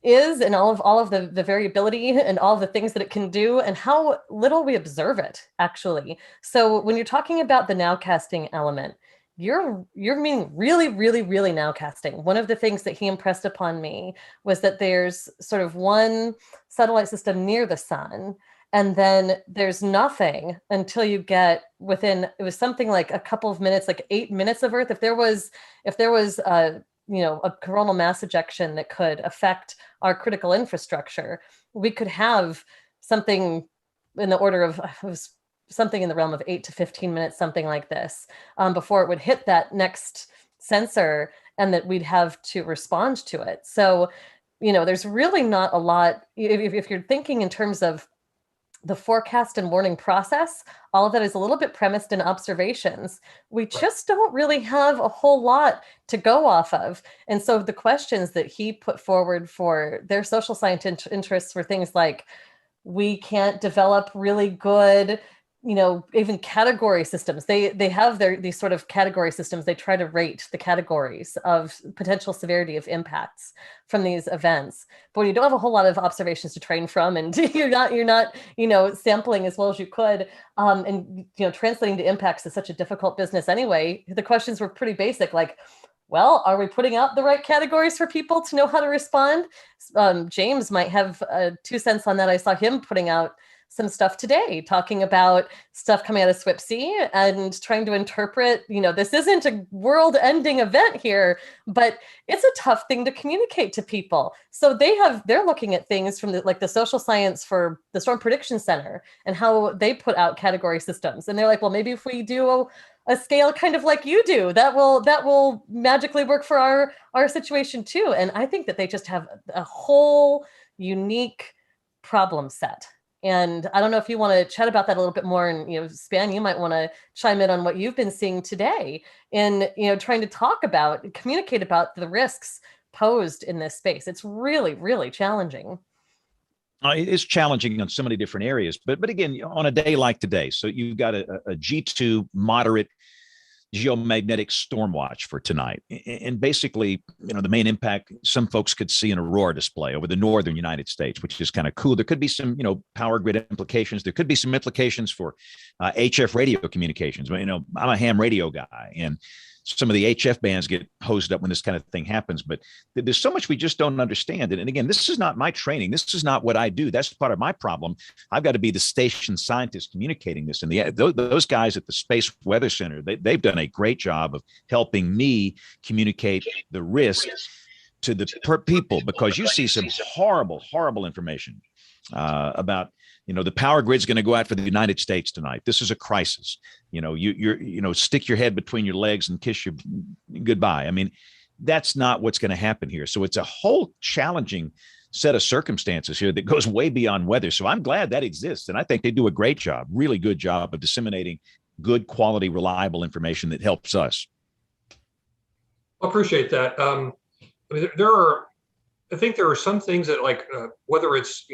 is and all of the variability and all of the things that it can do and how little we observe it actually. So when you're talking about the nowcasting element, you're meaning really, really, really nowcasting. One of the things that he impressed upon me was that there's sort of one satellite system near the sun, and then there's nothing until you get within, it was something like a couple of minutes, like 8 minutes of Earth. If there was a coronal mass ejection that could affect our critical infrastructure, we could have something in the order of, something in the realm of 8 to 15 minutes, something like this, before it would hit that next sensor and that we'd have to respond to it. So, there's really not a lot, if you're thinking in terms of the forecast and warning process, all of that is a little bit premised in observations. We just don't really have a whole lot to go off of. And so the questions that he put forward for their social science interests were things like, we can't develop really good, even category systems. They have these sort of category systems. They try to rate the categories of potential severity of impacts from these events. But when you don't have a whole lot of observations to train from, and you're not sampling as well as you could, and translating to impacts is such a difficult business anyway. The questions were pretty basic, like, well, are we putting out the right categories for people to know how to respond? James might have 2 cents on that. I saw him putting out some stuff today talking about stuff coming out of SWPC and trying to interpret, this isn't a world ending event here, but it's a tough thing to communicate to people. So they're looking at things from the social science for the Storm Prediction Center and how they put out category systems. And they're like, well, maybe if we do a scale kind of like you do, that will magically work for our situation too. And I think that they just have a whole unique problem set. And I don't know if you want to chat about that a little bit more. And, Span, you might want to chime in on what you've been seeing today in, trying to communicate about the risks posed in this space. It's really, really challenging. It is challenging on so many different areas, but again, on a day like today, so you've got a G2 moderate geomagnetic storm watch for tonight. And basically, the main impact, some folks could see an aurora display over the northern United States, which is kind of cool. There could be some, power grid implications. There could be some implications for HF radio communications. But, I'm a ham radio guy, and some of the HF bands get hosed up when this kind of thing happens. But there's so much we just don't understand. And again, this is not my training. This is not what I do. That's part of my problem. I've got to be the station scientist communicating this. And those guys at the Space Weather Center, they've done a great job of helping me communicate the risk to the people, because you see some horrible, horrible information about the power grid's going to go out for the United States tonight. This is a crisis. You're stick your head between your legs and kiss your goodbye. I mean, that's not what's going to happen here. So it's a whole challenging set of circumstances here that goes way beyond weather. So I'm glad that exists. And I think they do a great job, really good job of disseminating good quality, reliable information that helps us. I appreciate that. I think there are some things that whether it's,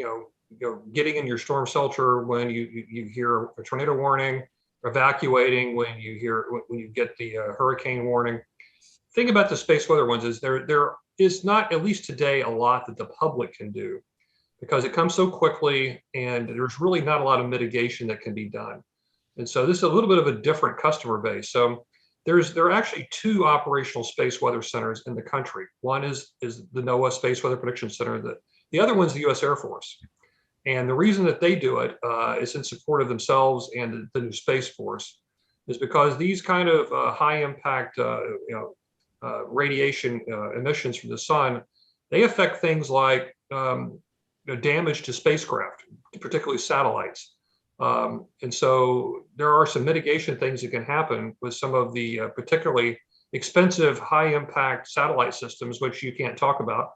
getting in your storm shelter when you hear a tornado warning, evacuating when you get the hurricane warning. Thing about the space weather ones is there is not, at least today, a lot that the public can do, because it comes so quickly and there's really not a lot of mitigation that can be done. And so this is a little bit of a different customer base. So there are actually two operational space weather centers in the country. One is the NOAA Space Weather Prediction Center. The other one's the U.S. Air Force. And the reason that they do it is in support of themselves and the new Space Force, is because these kind of high impact radiation emissions from the sun, they affect things like damage to spacecraft, particularly satellites. And so there are some mitigation things that can happen with some of the particularly expensive high impact satellite systems, which you can't talk about.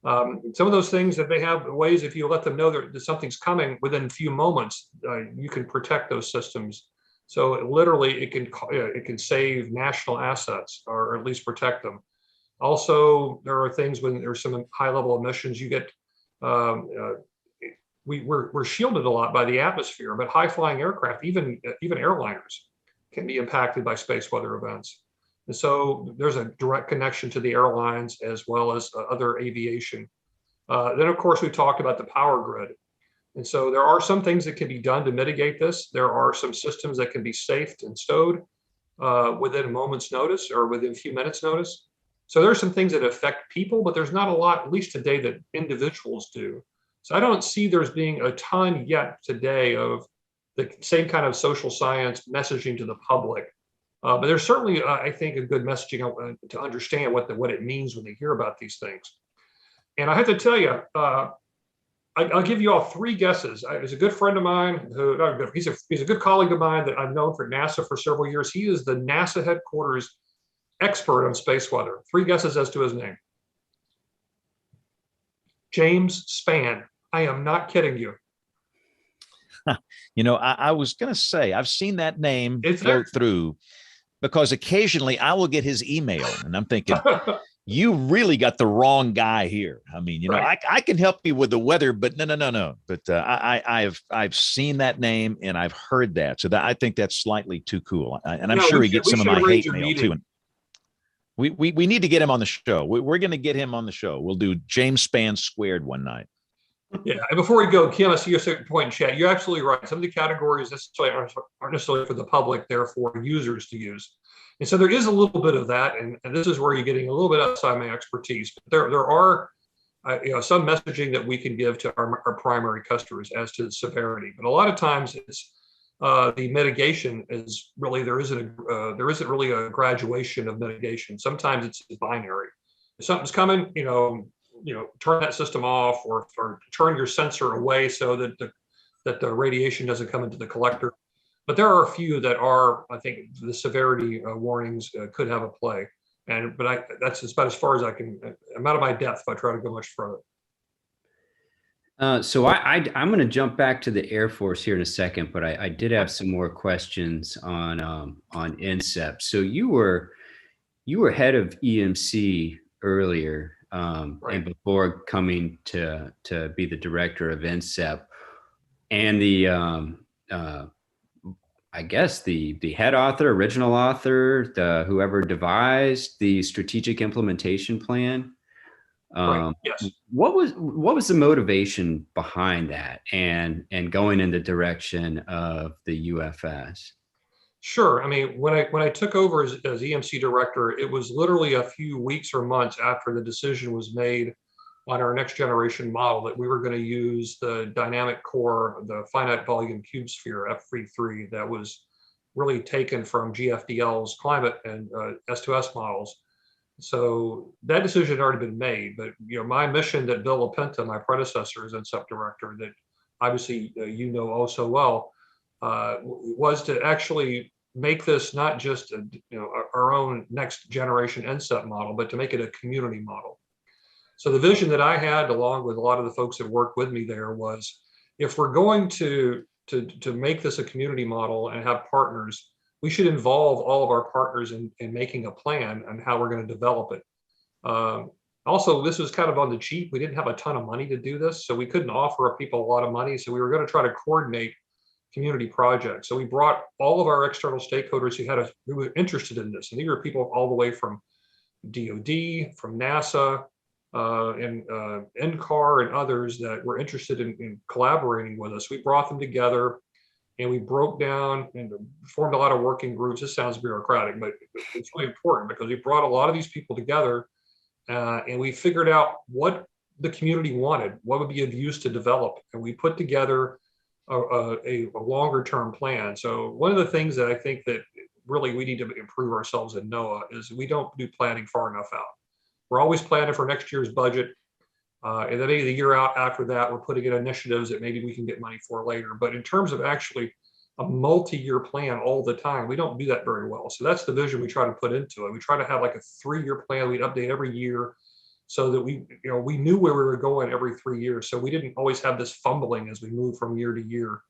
Some of those things that they have ways, if you let them know that something's coming within a few moments, you can protect those systems. So it can save national assets, or at least protect them. Also, there are things when there's some high level emissions, you get we're shielded a lot by the atmosphere, but high flying aircraft, even airliners, can be impacted by space weather events. And so there's a direct connection to the airlines as well as other aviation. Then, of course, we talked about the power grid. And so there are some things that can be done to mitigate this. There are some systems that can be safed and stowed within a moment's notice or within a few minutes' notice. So there are some things that affect people, but there's not a lot, at least today, that individuals do. So I don't see there's being a ton yet today of the same kind of social science messaging to the public. But there's certainly, I think, a good messaging to understand what it means when they hear about these things. And I have to tell you, I'll give you all three guesses. There's a good friend of mine he's a good colleague of mine that I've known for NASA for several years. He is the NASA headquarters expert on space weather. Three guesses as to his name. James Spann. I am not kidding you. I was going to say, I've seen that name float through, because occasionally I will get his email and I'm thinking, you really got the wrong guy here. I mean, right. I can help you with the weather, but no. But I've seen that name and I've heard that. So I think that's slightly too cool. And I'm sure he gets some of my hate mail too. And we need to get him on the show. We're going to get him on the show. We'll do James Spann squared one night. Yeah, and before we go, Kim, I see your second point in chat. You're absolutely right. Some of the categories aren't necessarily for the public, they're for users to use. And so there is a little bit of that, and this is where you're getting a little bit outside my expertise. But there are some messaging that we can give to our primary customers as to the severity. But a lot of times it's the mitigation is really, there isn't really a graduation of mitigation. Sometimes it's binary. If something's coming, turn that system off, or turn your sensor away so that the radiation doesn't come into the collector. But there are a few that are, I think, the severity warnings could have a play. But that's about as far as I can. I'm out of my depth if I try to go much further. So I'm going to jump back to the Air Force here in a second, but I did have some more questions on NCEP. So you were head of EMC earlier, Right. and before coming to be the director of NCEP, and the I guess the head author, original author, whoever devised the strategic implementation plan. Right. Yes. What was the motivation behind that and going in the direction of the UFS? Sure. I mean, when I took over as EMC director, it was literally a few weeks or months after the decision was made on our next generation model that we were going to use the dynamic core, the finite volume cube sphere FV3 that was really taken from GFDL's climate and S2S models. So that decision had already been made. But my mission that Bill LaPenta, my predecessor as NCEP director, that obviously oh so well, was to actually make this not just our own next generation NCEP model, but to make it a community model. So the vision that I had, along with a lot of the folks that worked with me there, was if we're going to make this a community model and have partners, we should involve all of our partners in making a plan on how we're going to develop it. Also, this was kind of on the cheap. We didn't have a ton of money to do this, so we couldn't offer people a lot of money. So we were going to try to coordinate community projects. So we brought all of our external stakeholders who were interested in this. And these were people all the way from DOD, from NASA, and NCAR and others that were interested in collaborating with us. We brought them together and we broke down and formed a lot of working groups. This sounds bureaucratic, but it's really important because we brought a lot of these people together and we figured out what the community wanted, what would be of use to develop. And we put together a longer term plan. So one of the things that I think that really we need to improve ourselves in NOAA is we don't do planning far enough out. We're always planning for next year's budget. And then maybe the year out after that, we're putting in initiatives that maybe we can get money for later. But in terms of actually a multi-year plan all the time, we don't do that very well. So that's the vision we try to put into it. We try to have like a 3-year plan. We'd update every year so that we knew where we were going every 3 years. So we didn't always have this fumbling as we move from year to year.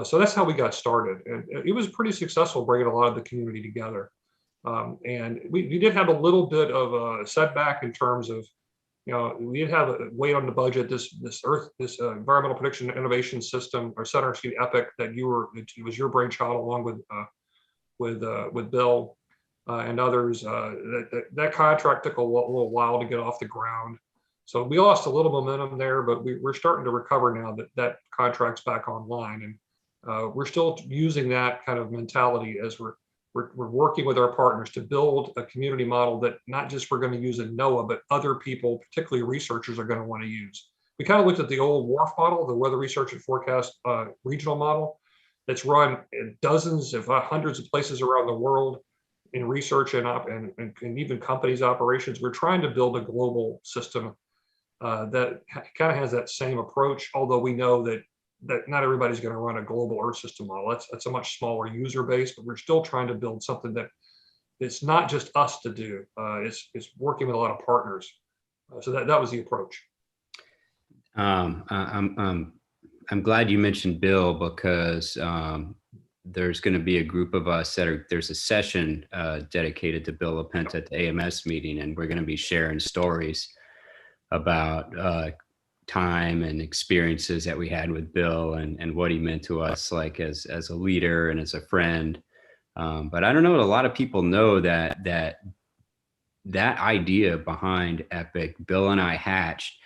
So that's how we got started. And it was pretty successful bringing a lot of the community together. And we did have a little bit of a setback in terms of, we did have a weight on the budget. This environmental prediction innovation system, or center, EPIC, it was your brainchild along with Bill and others. That contract took a little while to get off the ground, so we lost a little momentum there. But we're starting to recover now that contract's back online, and we're still using that kind of mentality as we're working with our partners to build a community model that not just we're going to use in NOAA, but other people, particularly researchers, are going to want to use. We kind of looked at the old WRF model, the Weather Research and Forecast regional model, that's run in dozens, if not hundreds of places around the world in research and even companies' operations. We're trying to build a global system that kind of has that same approach, although we know that not everybody's going to run a global Earth system model. That's a much smaller user base, but we're still trying to build something that it's not just us to do. It's working with a lot of partners. So that was the approach. I'm glad you mentioned Bill, because there's going to be a group of us there's a session dedicated to Bill LaPenta at the AMS meeting, and we're going to be sharing stories about time and experiences that we had with Bill and what he meant to us, like as a leader and as a friend. But I don't know that a lot of people know that idea behind EPIC, Bill and I hatched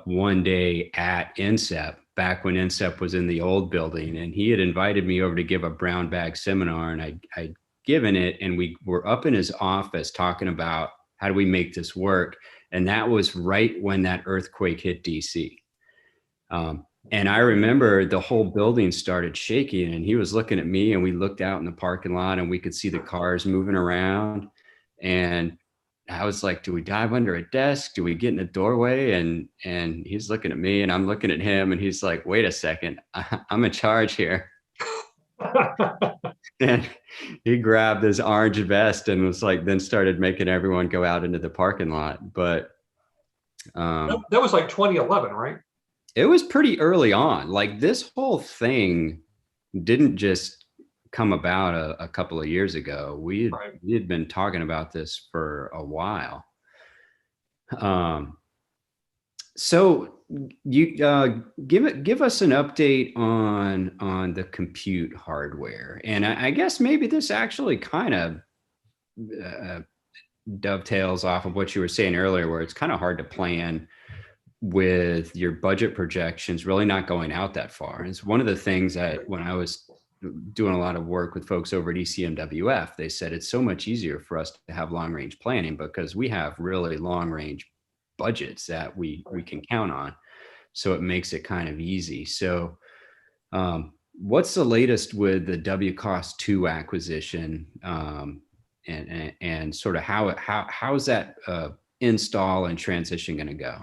one day at NCEP, back when NCEP was in the old building, and he had invited me over to give a brown bag seminar, and I'd given it, and we were up in his office talking about how do we make this work. And that was right when that earthquake hit DC. And I remember the whole building started shaking, and he was looking at me, and we looked out in the parking lot and we could see the cars moving around. And I was like, do we dive under a desk? Do we get in a doorway? And he's looking at me and I'm looking at him, and he's like, wait a second, I'm in charge here. And he grabbed his orange vest and was like, then started making everyone go out into the parking lot. But that was like 2011, right? it was pretty early on. Like, this whole thing didn't just come about a couple of years ago. We had been talking about this for a while. So you give us an update on the compute hardware, and I guess maybe this actually kind of dovetails off of what you were saying earlier, where it's kind of hard to plan with your budget projections really not going out that far. It's one of the things that when I was doing a lot of work with folks over at ECMWF, they said it's so much easier for us to have long range planning because we have really long range budgets that we can count on. So it makes it kind of easy. So what's the latest with the WCOS2 acquisition, and sort of how's that install and transition going to go?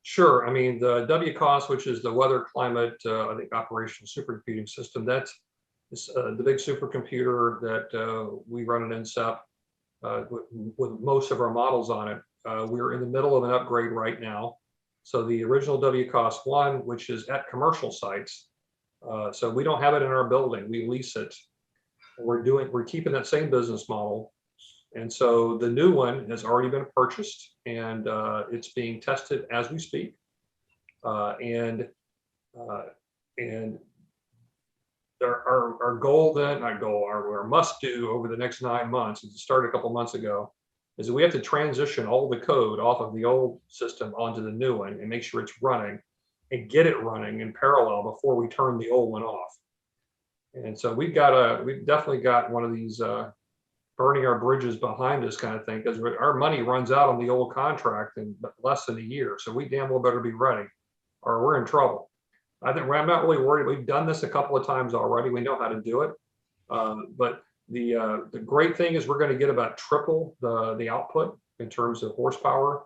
Sure. I mean, the WCOS, which is the weather climate, I think operational supercomputing system, that's the big supercomputer that we run at NCEP with most of our models on it. We're in the middle of an upgrade right now. So the original WCOS1, which is at commercial sites, so we don't have it in our building, we lease it. We're keeping that same business model. And so the new one has already been purchased, and it's being tested as we speak. And our goal then, our must do over the next 9 months, and it started a couple months ago, is that we have to transition all the code off of the old system onto the new one and make sure it's running and get it running in parallel before we turn the old one off. And so we've definitely got one of these burning our bridges behind us kind of thing, because our money runs out on the old contract in less than a year. So we damn well better be ready or we're in trouble. I'm not really worried. We've done this a couple of times already. We know how to do it. But the great thing is we're going to get about triple the output in terms of horsepower.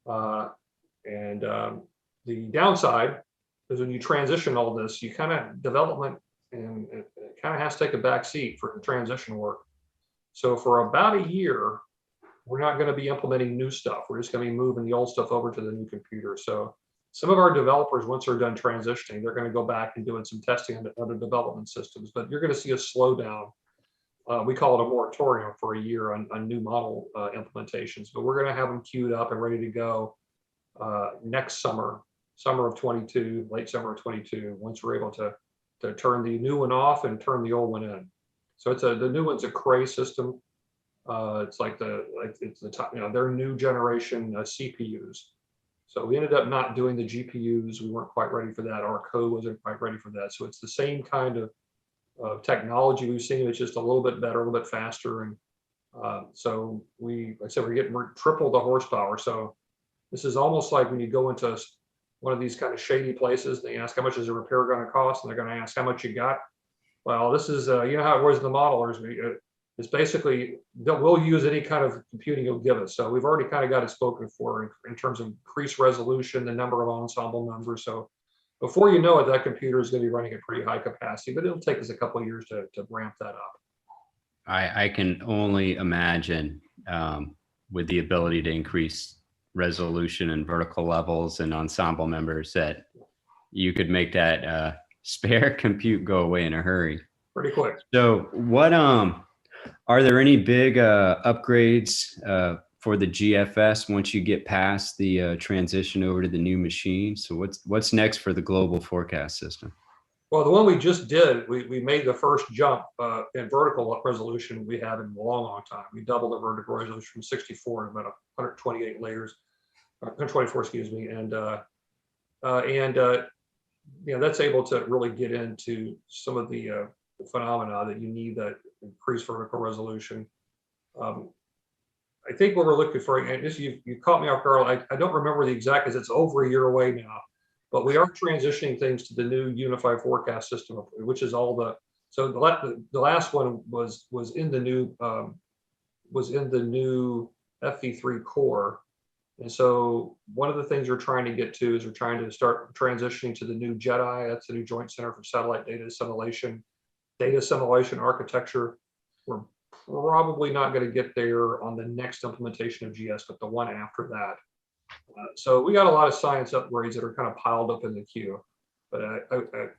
And the downside is when you transition all this, you kind of development, and it kind of has to take a back seat for the transition work. So for about a year, we're not going to be implementing new stuff. We're just going to be moving the old stuff over to the new computer. So some of our developers, once they're done transitioning, they're going to go back and doing some testing on other development systems. But you're going to see a slowdown. We call it a moratorium for a year on new model implementations. But we're going to have them queued up and ready to go next summer of 22, late summer of 22, once we're able to turn the new one off and turn the old one in. So the new one's a Cray system. It's like it's the top, their new generation CPUs. So we ended up not doing the GPUs. We weren't quite ready for that. Our code wasn't quite ready for that. So it's the same kind of technology we've seen. It's just a little bit better, a little bit faster. And so like I said, we're triple the horsepower. So this is almost like when you go into one of these kind of shady places, and they ask how much is a repair going to cost, and they're going to ask how much you got. Well, this is, how it was in the modelers. It's basically, we'll use any kind of computing you'll give us. So we've already kind of got it spoken for in terms of increased resolution, the number of ensemble numbers. So before you know it, that computer is going to be running at pretty high capacity, but it'll take us a couple of years to ramp that up. I can only imagine with the ability to increase resolution and vertical levels and ensemble members that you could make that spare compute go away in a hurry. Pretty quick. So what are there any big upgrades for the GFS once you get past the transition over to the new machine? So what's next for the global forecast system? Well, the one we just did, we made the first jump in vertical resolution we had in a long, long time. We doubled the vertical resolution from 64 to about 128 layers, 124, excuse me, and that's able to really get into some of the phenomena that you need that increased vertical resolution. I think what we're looking for, and this you caught me off guard. I don't remember the exact, because it's over a year away now, but we are transitioning things to the new unified forecast system, which is all the, so the last one was in the new FV3 core. And so one of the things we're trying to get to is we're trying to start transitioning to the new JEDI. That's the new Joint Center for Satellite Data Assimilation Architecture. We're probably not going to get there on the next implementation of GS, but the one after that. So we got a lot of science upgrades that are kind of piled up in the queue. But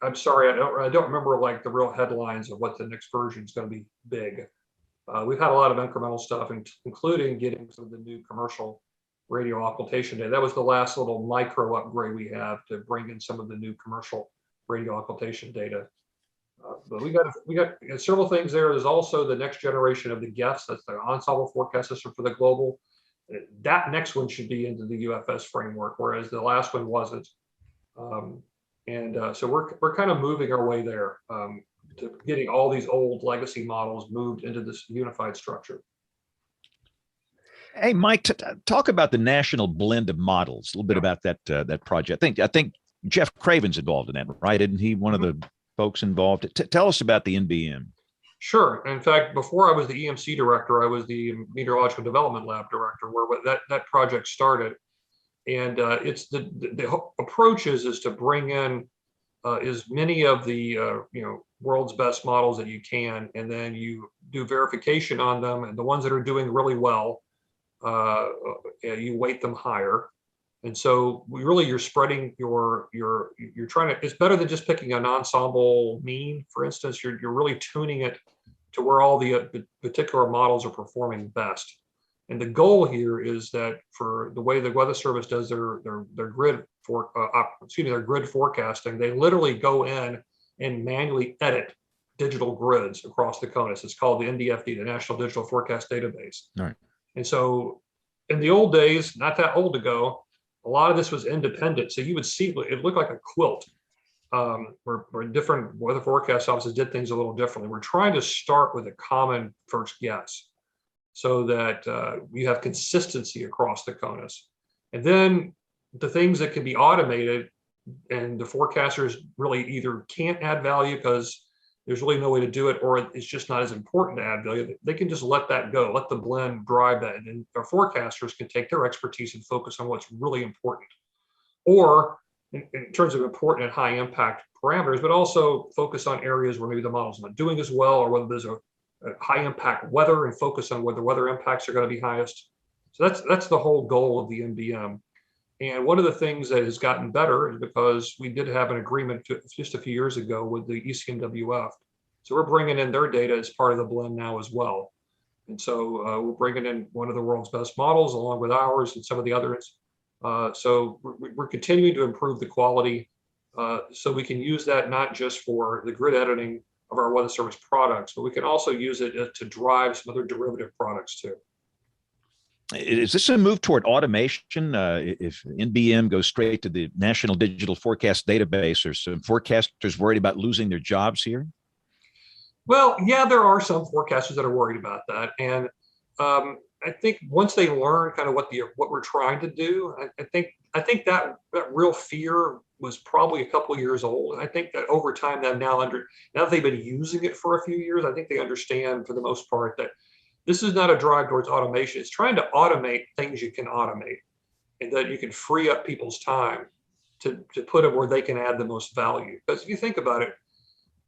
I'm sorry, I don't remember like the real headlines of what the next version is going to be big. We've had a lot of incremental stuff, including getting some of the new commercial radio occultation data. That was the last little micro upgrade we have to bring in some of the new commercial radio occultation data. But we got several things there. There's also the next generation of the GEFs. That's the ensemble forecast system for the global. That next one should be into the UFS framework, whereas the last one wasn't. So we're kind of moving our way there to getting all these old legacy models moved into this unified structure. Hey, Mike, talk about the national blend of models. A little bit about that project. I think Jeff Craven's involved in that, right? Isn't he one of the folks involved? Tell us about the NBM. Sure. In fact, before I was the EMC director, I was the Meteorological Development Lab director, where that project started. And it's the approach is to bring in as many of the world's best models that you can, and then you do verification on them, and the ones that are doing really well, you weight them higher. And so you're spreading you're trying to, it's better than just picking an ensemble mean. For instance, you're really tuning it to where all the particular models are performing best. And the goal here is that for the way the Weather Service does their grid forecasting, they literally go in and manually edit digital grids across the CONUS. It's called the NDFD, the National Digital Forecast Database. All right. And so in the old days, not that old ago, a lot of this was independent. So you would see it looked like a quilt, where different weather forecast offices did things a little differently. We're trying to start with a common first guess so that you have consistency across the CONUS. And then the things that can be automated and the forecasters really either can't add value because there's really no way to do it, or it's just not as important to add value, they can just let that go, let the blend drive that. And then our forecasters can take their expertise and focus on what's really important. Or in terms of important and high impact parameters, but also focus on areas where maybe the model's not doing as well, or whether there's a high impact weather and focus on where the weather impacts are going to be highest. So that's the whole goal of the NBM. And one of the things that has gotten better is because we did have an agreement just a few years ago with the ECNWF. So we're bringing in their data as part of the blend now as well. And so we're bringing in one of the world's best models along with ours and some of the others. So we're continuing to improve the quality so we can use that not just for the grid editing of our Weather Service products, but we can also use it to drive some other derivative products too. Is this a move toward automation? If NBM goes straight to the National Digital Forecast Database, are some forecasters worried about losing their jobs here? Well, yeah, there are some forecasters that are worried about that. And I think once they learn kind of what we're trying to do, I think that real fear was probably a couple of years old. I think that over time, now that they've been using it for a few years, I think they understand for the most part that this is not a drive towards automation. It's trying to automate things you can automate, and that you can free up people's time to put them where they can add the most value. Because if you think about it,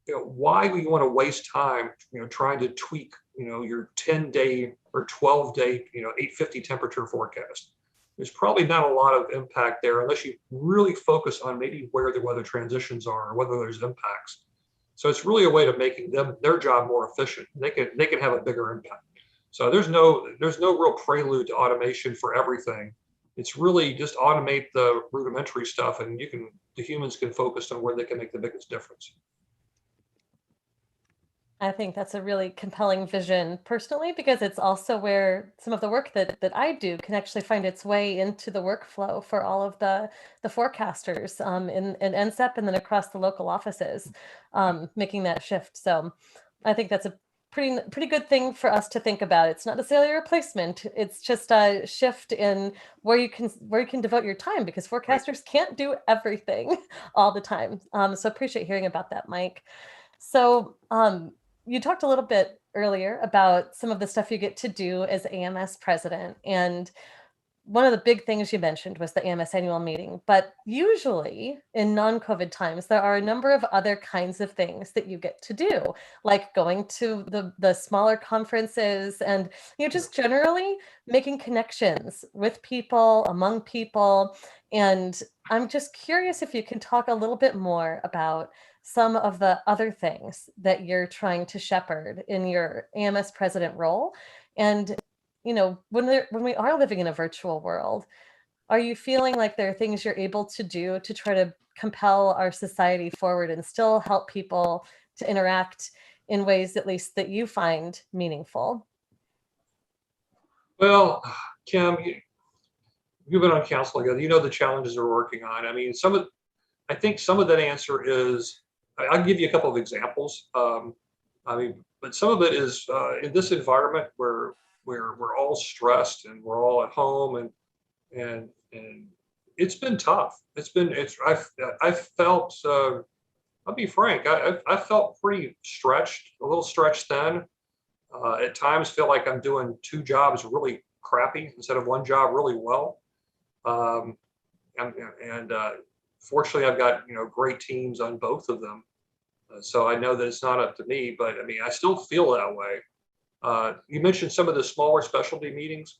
why would you want to waste time, trying to tweak, your 10-day or 12-day, 850 temperature forecast? There's probably not a lot of impact there unless you really focus on maybe where the weather transitions are or whether there's impacts. So it's really a way to making their job more efficient. They can have a bigger impact. So there's no real prelude to automation for everything. It's really just automate the rudimentary stuff, and the humans can focus on where they can make the biggest difference. I think that's a really compelling vision personally, because it's also where some of the work that I do can actually find its way into the workflow for all of the forecasters in NCEP and then across the local offices, making that shift. So I think that's a pretty good thing for us to think about. It's not necessarily a replacement. It's just a shift in where you can devote your time, because forecasters can't do everything all the time. So appreciate hearing about that, Mike. So you talked a little bit earlier about some of the stuff you get to do as AMS president, and one of the big things you mentioned was the AMS annual meeting, but usually in non-COVID times, there are a number of other kinds of things that you get to do, like going to the smaller conferences and, just generally making connections with people, among people. And I'm just curious if you can talk a little bit more about some of the other things that you're trying to shepherd in your AMS president role. And when we are living in a virtual world, are you feeling like there are things you're able to do to try to compel our society forward and still help people to interact in ways, at least, that you find meaningful? Well, Kim, you've been on council together. You know the challenges we're working on. I mean, I think some of that answer is, I'll give you a couple of examples. But some of it is in this environment where we're all stressed and we're all at home, and it's been tough. I've felt, I'll be frank, I felt pretty stretched, a little stretched thin. At times feel like I'm doing two jobs really crappy instead of one job really well. And fortunately, I've got great teams on both of them. So I know that it's not up to me, but I mean, I still feel that way. You mentioned some of the smaller specialty meetings.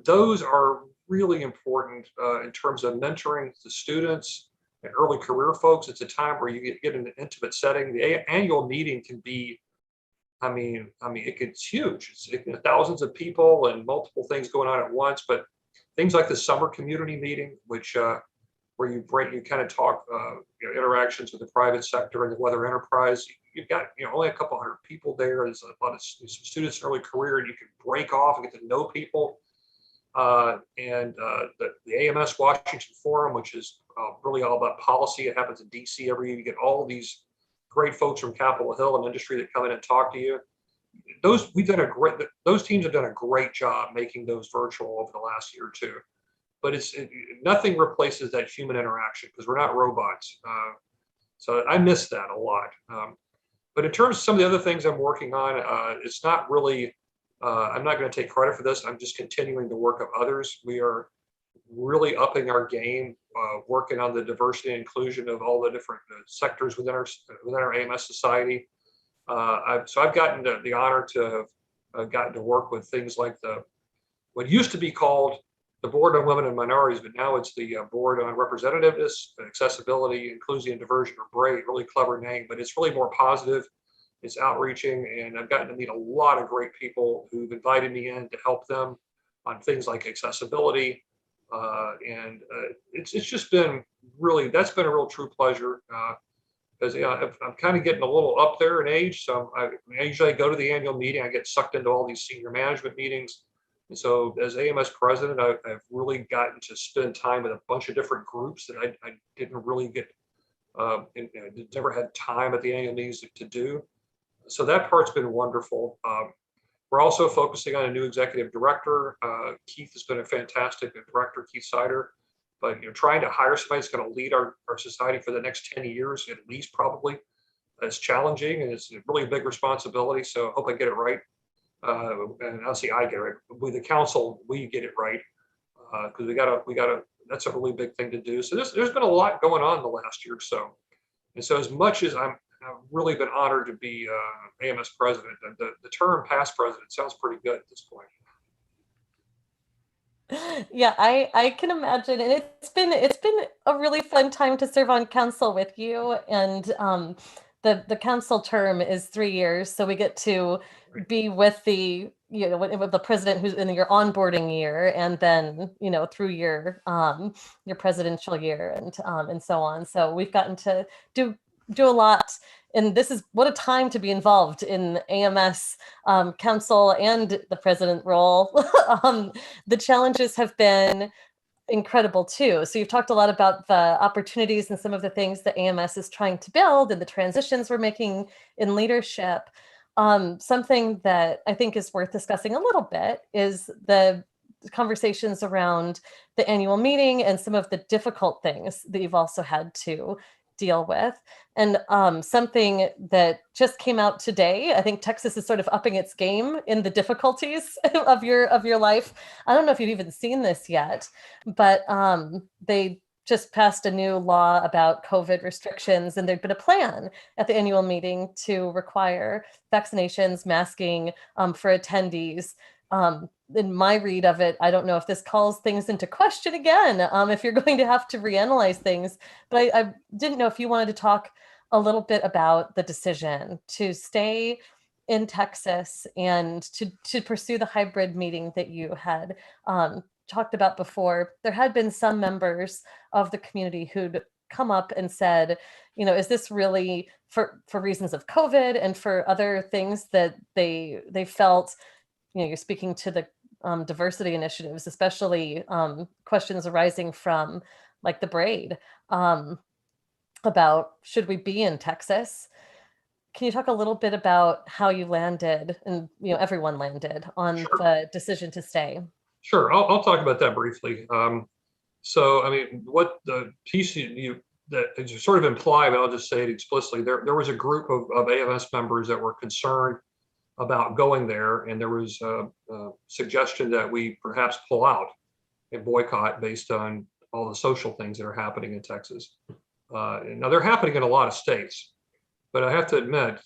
Those are really important in terms of mentoring the students and early career folks. It's a time where you get in an intimate setting. The annual meeting can be, it's huge. It's thousands of people and multiple things going on at once. But things like the summer community meeting, which where you kind of talk interactions with the private sector and the weather enterprise. You've got only a couple hundred people there. There's a lot of students in early career, and you can break off and get to know people. And the AMS Washington Forum, which is really all about policy. It happens in DC every year. You get all these great folks from Capitol Hill and industry that come in and talk to you. Those teams have done a great job making those virtual over the last year or two. But nothing replaces that human interaction, because we're not robots. So I miss that a lot. But in terms of some of the other things I'm working on, it's not really, I'm not going to take credit for this. I'm just continuing the work of others. We are really upping our game, working on the diversity and inclusion of all the different sectors within our AMS society. So I've gotten the honor to have gotten to work with things like what used to be called the Board on Women and Minorities, but now it's the Board on Representativeness, Accessibility, Inclusion, and Diversion, or BRAID. Really clever name, but it's really more positive. It's outreaching, and I've gotten to meet a lot of great people who've invited me in to help them on things like accessibility. And it's just been that's been a real true pleasure, because I'm kind of getting a little up there in age. So I usually go to the annual meeting. I get sucked into all these senior management meetings. And so as AMS president, I've really gotten to spend time with a bunch of different groups that I didn't really get, never had time at the annual meetings to do. So that part's been wonderful. We're also focusing on a new executive director. Keith has been a fantastic director, Keith Sider. But trying to hire somebody that's going to lead our society for the next 10 years, at least probably, it's challenging, and it's really a big responsibility. So I hope I get it right. And obviously I get it right. With the council, we get it right, because we gotta. That's a really big thing to do. So there's been a lot going on the last year or so. And so as much as I've really been honored to be AMS president, the term past president sounds pretty good at this point. Yeah, I can imagine, and it's been a really fun time to serve on council with you. And the council term is 3 years, so we get to be with with the president who's in your onboarding year, and then through your presidential year, and so on. So we've gotten to do a lot. And this is what a time to be involved in AMS council and the president role. The challenges have been incredible too. So you've talked a lot about the opportunities and some of the things that AMS is trying to build and the transitions we're making in leadership. something that I think is worth discussing a little bit is the conversations around the annual meeting and some of the difficult things that you've also had to deal with. And something that just came out today, I think Texas is sort of upping its game in the difficulties of your life. I don't know if you've even seen this yet, but they just passed a new law about COVID restrictions, and there'd been a plan at the annual meeting to require vaccinations, masking for attendees. In my read of it, I don't know if this calls things into question again, if you're going to have to reanalyze things, but I didn't know if you wanted to talk a little bit about the decision to stay in Texas and to pursue the hybrid meeting that you had talked about before. There had been some members of the community who'd come up and said, is this really for reasons of COVID and for other things that they felt, you're speaking to the diversity initiatives, especially questions arising from like the braid about should we be in Texas? Can you talk a little bit about how you landed and everyone landed on Sure. the decision to stay? Sure, I'll talk about that briefly. So, I mean, what the piece that is sort of implied, but I'll just say it explicitly. There was a group of AMS members that were concerned about going there, and there was a suggestion that we perhaps pull out and boycott based on all the social things that are happening in Texas. Now, they're happening in a lot of states, but I have to admit,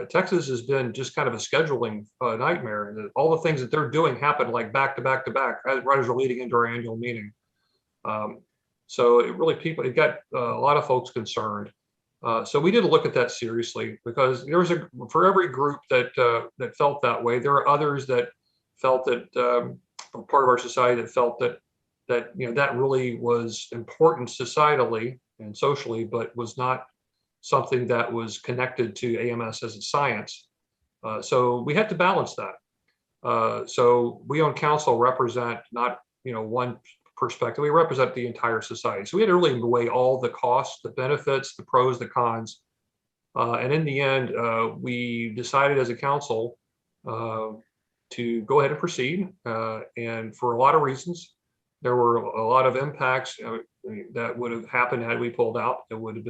Texas has been just kind of a scheduling nightmare. And all the things that they're doing happen like back to back to back, right as we're leading into our annual meeting. So it got a lot of folks concerned. So we did look at that seriously, because there was for every group that felt that way, there are others that felt that part of our society that felt that that really was important societally and socially, but was not something that was connected to AMS as a science. So we had to balance that. So we on council represent not one perspective, we represent the entire society. So we had to really weigh all the costs, the benefits, the pros, the cons. And in the end, we decided as a council to go ahead and proceed. And for a lot of reasons, there were a lot of impacts that would have happened had we pulled out. It would have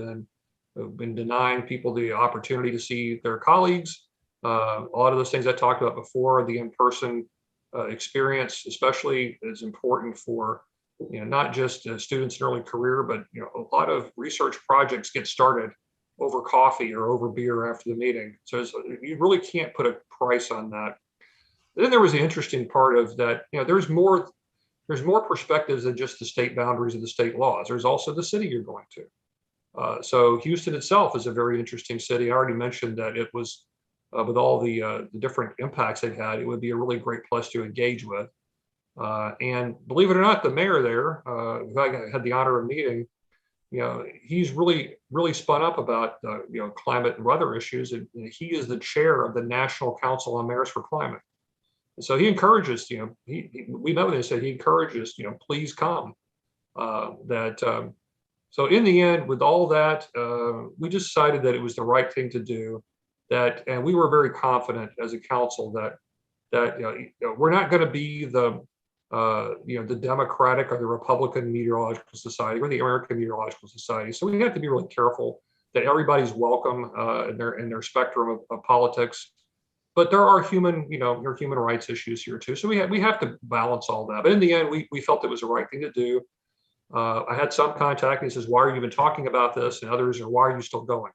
been denying people the opportunity to see their colleagues. A lot of those things I talked about before, the in-person experience, especially, is important for not just students in early career, but a lot of research projects get started over coffee or over beer after the meeting. So you really can't put a price on that. Then there was the interesting part of that. There's more perspectives than just the state boundaries of the state laws. There's also the city you're going to. So Houston itself is a very interesting city. I already mentioned that it was, with all the different impacts they've had, it would be a really great place to engage with. And believe it or not, the mayor there, who I had the honor of meeting, he's really spun up about climate and weather issues, and he is the chair of the National Council on Mayors for Climate. And so he encourages, we met with him and said he encourages, please come. So in the end, with all that, we decided that it was the right thing to do. And we were very confident as a council that we're not going to be the Democratic or the Republican Meteorological Society. We're the American Meteorological Society. So we have to be really careful that everybody's welcome in their spectrum of politics. But there are human rights issues here too. So we have to balance all that. But in the end, we felt it was the right thing to do. I had some contact, and he says, "Why are you even talking about this?" And others are, "Why are you still going?"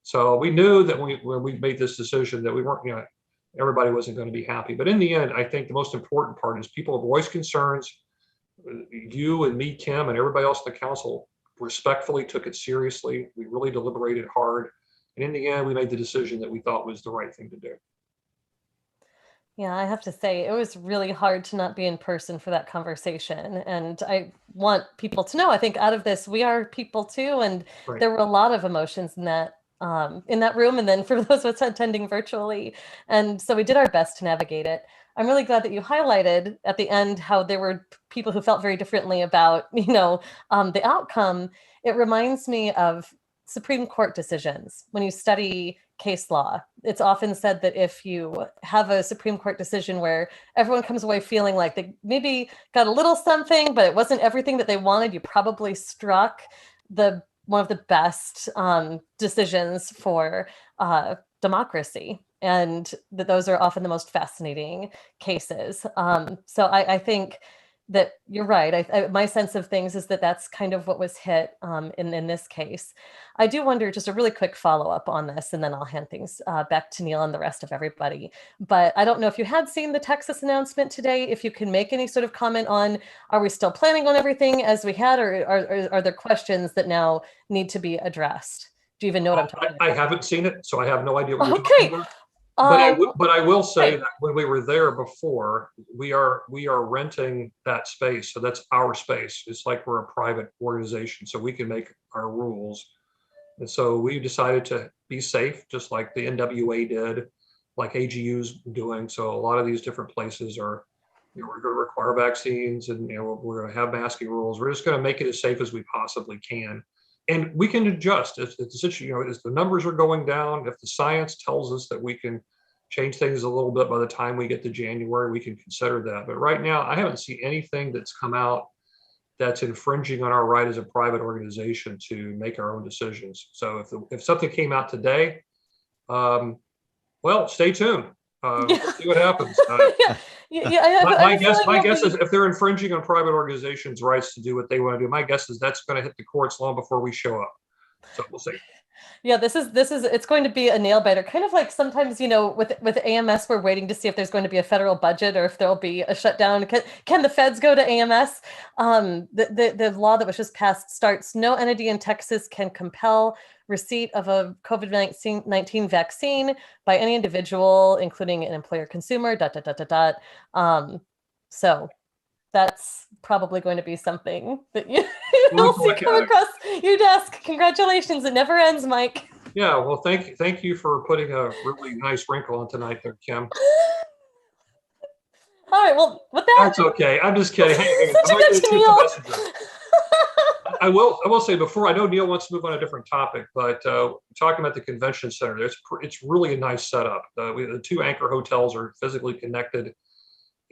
So we knew that when we made this decision that we weren't, everybody wasn't going to be happy. But in the end, I think the most important part is people voice concerns. You and me, Kim, and everybody else in the council respectfully took it seriously. We really deliberated hard. And in the end, we made the decision that we thought was the right thing to do. Yeah, I have to say, it was really hard to not be in person for that conversation. And I want people to know, I think out of this, we are people too. And Right. There were a lot of emotions in that room. And then for those of us attending virtually. And so we did our best to navigate it. I'm really glad that you highlighted at the end how there were people who felt very differently about, the outcome. It reminds me of Supreme Court decisions, when you study case law, it's often said that if you have a Supreme Court decision where everyone comes away feeling like they maybe got a little something, but it wasn't everything that they wanted, you probably struck one of the best decisions for democracy. And that those are often the most fascinating cases. So I think that you're right. My sense of things is that that's kind of what was hit in this case. I do wonder, just a really quick follow-up on this, and then I'll hand things back to Neil and the rest of everybody. But I don't know if you had seen the Texas announcement today, if you can make any sort of comment on, are we still planning on everything as we had, or are there questions that now need to be addressed? Do you even know what I'm talking about? I haven't seen it, so I have no idea what you're Okay. talking about. But I will say that when we were there before, we are renting that space. So that's our space. It's like we're a private organization, so we can make our rules. And so we decided to be safe, just like the NWA did, like AGU's doing. So a lot of these different places are, we're going to require vaccines, and we're going to have masking rules. We're just going to make it as safe as we possibly can. And we can adjust if the situation, as the numbers are going down, if the science tells us that we can change things a little bit by the time we get to January, we can consider that. But right now, I haven't seen anything that's come out that's infringing on our right as a private organization to make our own decisions. So if something came out today, well, stay tuned. We'll see what happens. My guess is if they're infringing on private organizations' rights to do what they want to do, my guess is that's going to hit the courts long before we show up. So we'll see. Yeah, this is it's going to be a nail biter. Kind of like sometimes, with AMS, we're waiting to see if there's going to be a federal budget or if there'll be a shutdown. Can the feds go to AMS? The law that was just passed starts: no entity in Texas can compel receipt of a COVID-19 vaccine by any individual, including an employer, consumer. ... So that's probably going to be something that you'll see come across your desk. Congratulations. It never ends, Mike. Yeah, well, thank you for putting a really nice wrinkle on tonight there, Kim. All right, well, with that. That's okay. I'm just kidding. Hey, I will say before, I know Neil wants to move on a different topic, but talking about the convention center, it's really a nice setup. The two anchor hotels are physically connected.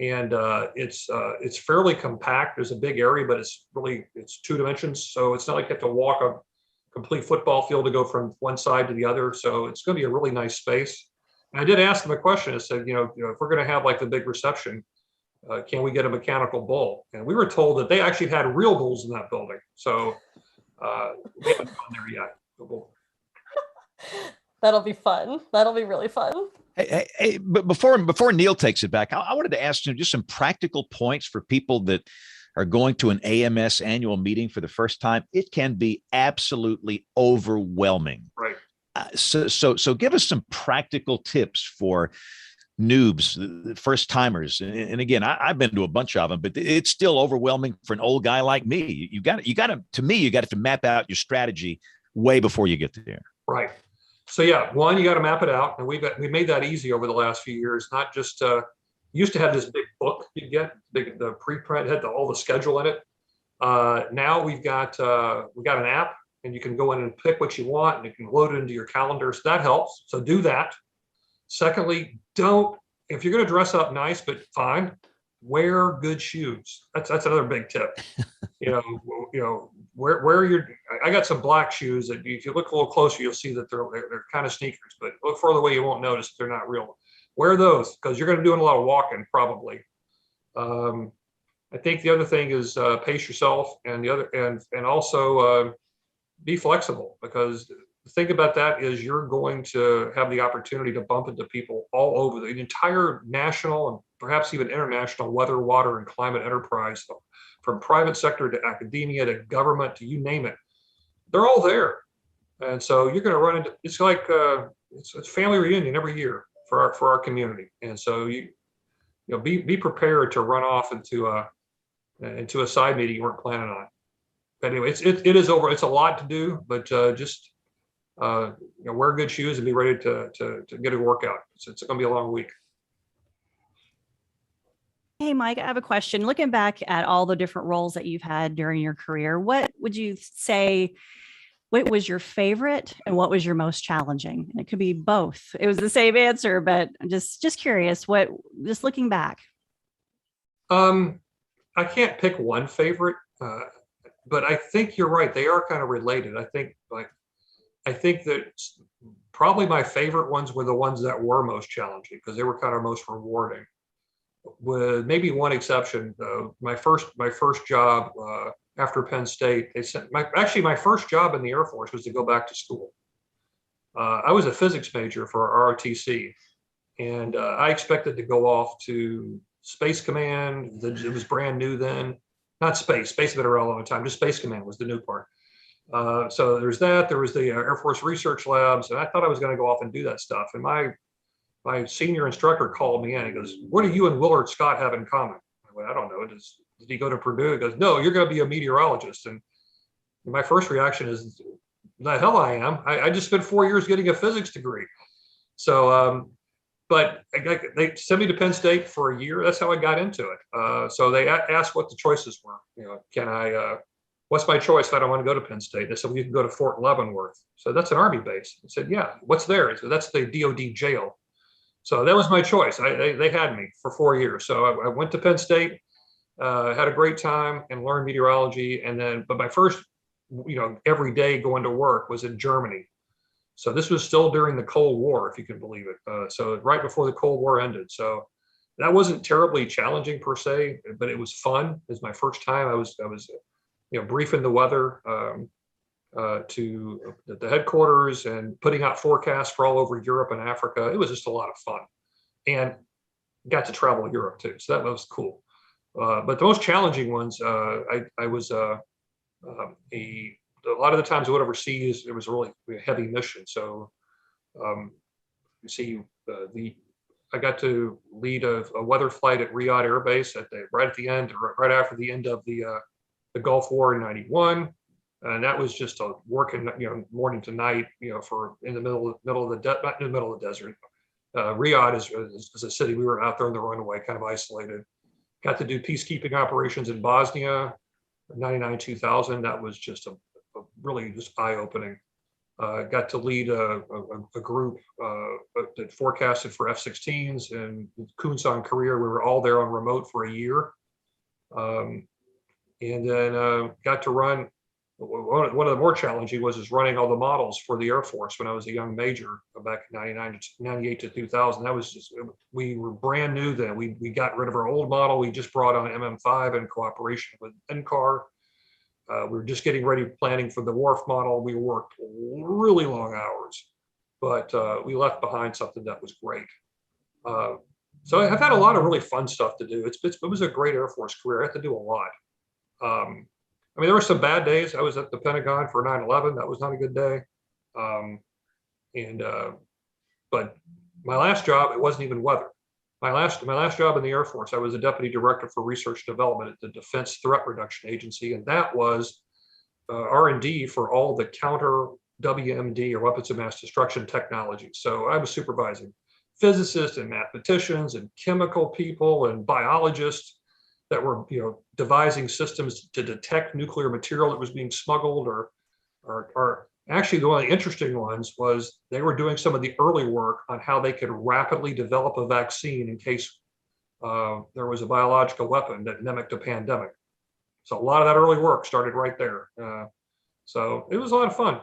And it's fairly compact. There's a big area, but it's two dimensions. So it's not like you have to walk a complete football field to go from one side to the other. So it's going to be a really nice space. And I did ask them a question. I said, if we're going to have like the big reception, can we get a mechanical bull? And we were told that they actually had real bulls in that building. So we haven't gone there yet. That'll be fun. That'll be really fun. Hey, but before Neil takes it back, I wanted to ask you just some practical points for people that are going to an AMS annual meeting for the first time. It can be absolutely overwhelming. Right. So give us some practical tips for noobs, first timers. And again, I've been to a bunch of them, but it's still overwhelming for an old guy like me. You got to map out your strategy way before you get there. Right. So yeah, one, you got to map it out, and we made that easy over the last few years. Not just used to have this big book you get, the preprint had all the schedule in it. Now we got an app, and you can go in and pick what you want, and you can load it into your calendar. So that helps. So do that. Secondly, if you're going to dress up nice but fine, wear good shoes. That's another big tip. I got some black shoes that if you look a little closer, you'll see that they're kind of sneakers, but look further away, you won't notice they're not real. Wear those because you're going to be doing a lot of walking probably. I think the other thing is pace yourself, and also be flexible, because the thing about that is you're going to have the opportunity to bump into people all over the entire national and perhaps even international weather, water, and climate enterprise, from private sector to academia to government to you name it. They're all there. And so you're going to run into, it's like it's family reunion every year for our community. And so be prepared to run off into a side meeting you weren't planning on. But anyway, it's a lot to do, but just wear good shoes and be ready to get a workout. It's going to be a long week. Hey, Mike, I have a question. Looking back at all the different roles that you've had during your career, what would you say what was your favorite and what was your most challenging? And it could be both. It was the same answer, but I'm just curious, just looking back. I can't pick one favorite, but I think you're right. They are kind of related. I think that probably my favorite ones were the ones that were most challenging because they were kind of most rewarding. With maybe one exception, my first job after Penn State, they sent my first job in the Air Force was to go back to school. I was a physics major for ROTC, and I expected to go off to Space Command. It was brand new then. Not space had been around a long time. Just Space Command was the new part. So there's that. There was the Air Force Research Labs, and I thought I was going to go off and do that stuff. And my senior instructor called me in. He goes, "What do you and Willard Scott have in common?" I went, "I don't know. Did he go to Purdue?" He goes, "No, you're going to be a meteorologist." And my first reaction is, "The hell I am. I just spent 4 years getting a physics degree." So, but they sent me to Penn State for a year. That's how I got into it. So they asked what the choices were. What's my choice if I don't want to go to Penn State? They said, "Well, you can go to Fort Leavenworth." So that's an Army base. I said, "Yeah, what's there?" So that's the DOD jail. So that was my choice. They had me for 4 years. So I went to Penn State, had a great time and learned meteorology. But my first, every day going to work was in Germany. So this was still during the Cold War, if you can believe it. So right before the Cold War ended. So that wasn't terribly challenging per se, but it was fun. It was my first time. I was briefing the weather to the headquarters and putting out forecasts for all over Europe and Africa. It was just a lot of fun, and got to travel Europe too. So that was cool. But the most challenging ones, I was a lot of the times I went overseas. It was a really heavy mission. So I got to lead a weather flight at Riyadh Air Base right after the end of the Gulf War in '91. And that was just a working, morning to night, for in the middle of not in the middle of the desert. Riyadh is a city. We were out there on the runway, kind of isolated. Got to do peacekeeping operations in Bosnia, 99, 2000. That was just a really just eye-opening. Got to lead a group that forecasted for F-16s in Kunsan, Korea. We were all there on remote for a year. And then got to run. One of the more challenging was running all the models for the Air Force when I was a young major back in 98 to 2000. That was we were brand new then. We got rid of our old model. We just brought on MM5 in cooperation with NCAR. We were just getting ready, planning for the WRF model. We worked really long hours, but we left behind something that was great. So I've had a lot of really fun stuff to do. It was a great Air Force career. I had to do a lot. There were some bad days. I was at the Pentagon for 9/11. That was not a good day. But my last job, it wasn't even weather. My last job in the Air Force, I was a deputy director for research and development at the Defense Threat Reduction Agency, and that was R&D for all the counter WMD or weapons of mass destruction technology. So I was supervising physicists and mathematicians and chemical people and biologists that were devising systems to detect nuclear material that was being smuggled, or actually one of the interesting ones was they were doing some of the early work on how they could rapidly develop a vaccine in case there was a biological weapon that mimicked a pandemic. So a lot of that early work started right there. So it was a lot of fun,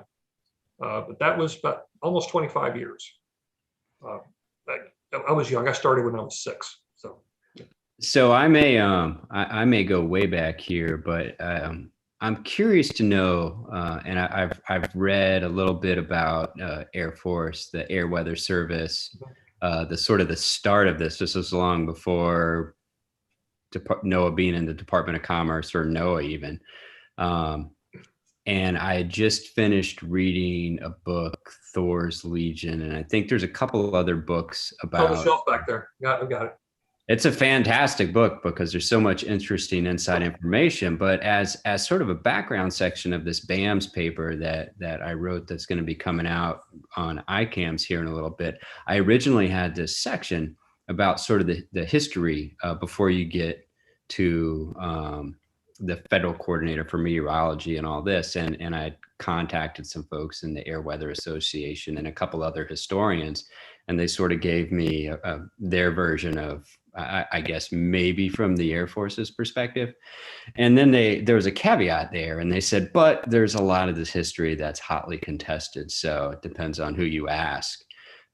but that was about almost 25 years. I was young. I started when I was 6. So I may go way back here, but I'm curious to know, and I've read a little bit about Air Force, the Air Weather Service, the start of this. This was long before NOAA being in the Department of Commerce, or NOAA even. And I had just finished reading a book, Thor's Legion, and I think there's a couple of other books about. On the shelf back there. Got it. It's a fantastic book because there's so much interesting inside information. But as sort of a background section of this BAMS paper that I wrote, that's going to be coming out on ICAMS here in a little bit, I originally had this section about sort of the history before you get to the federal coordinator for meteorology and all this, and I contacted some folks in the Air Weather Association and a couple other historians, and they sort of gave me their version of, I guess, maybe from the Air Force's perspective. And then there was a caveat there, and they said, but there's a lot of this history that's hotly contested, so it depends on who you ask.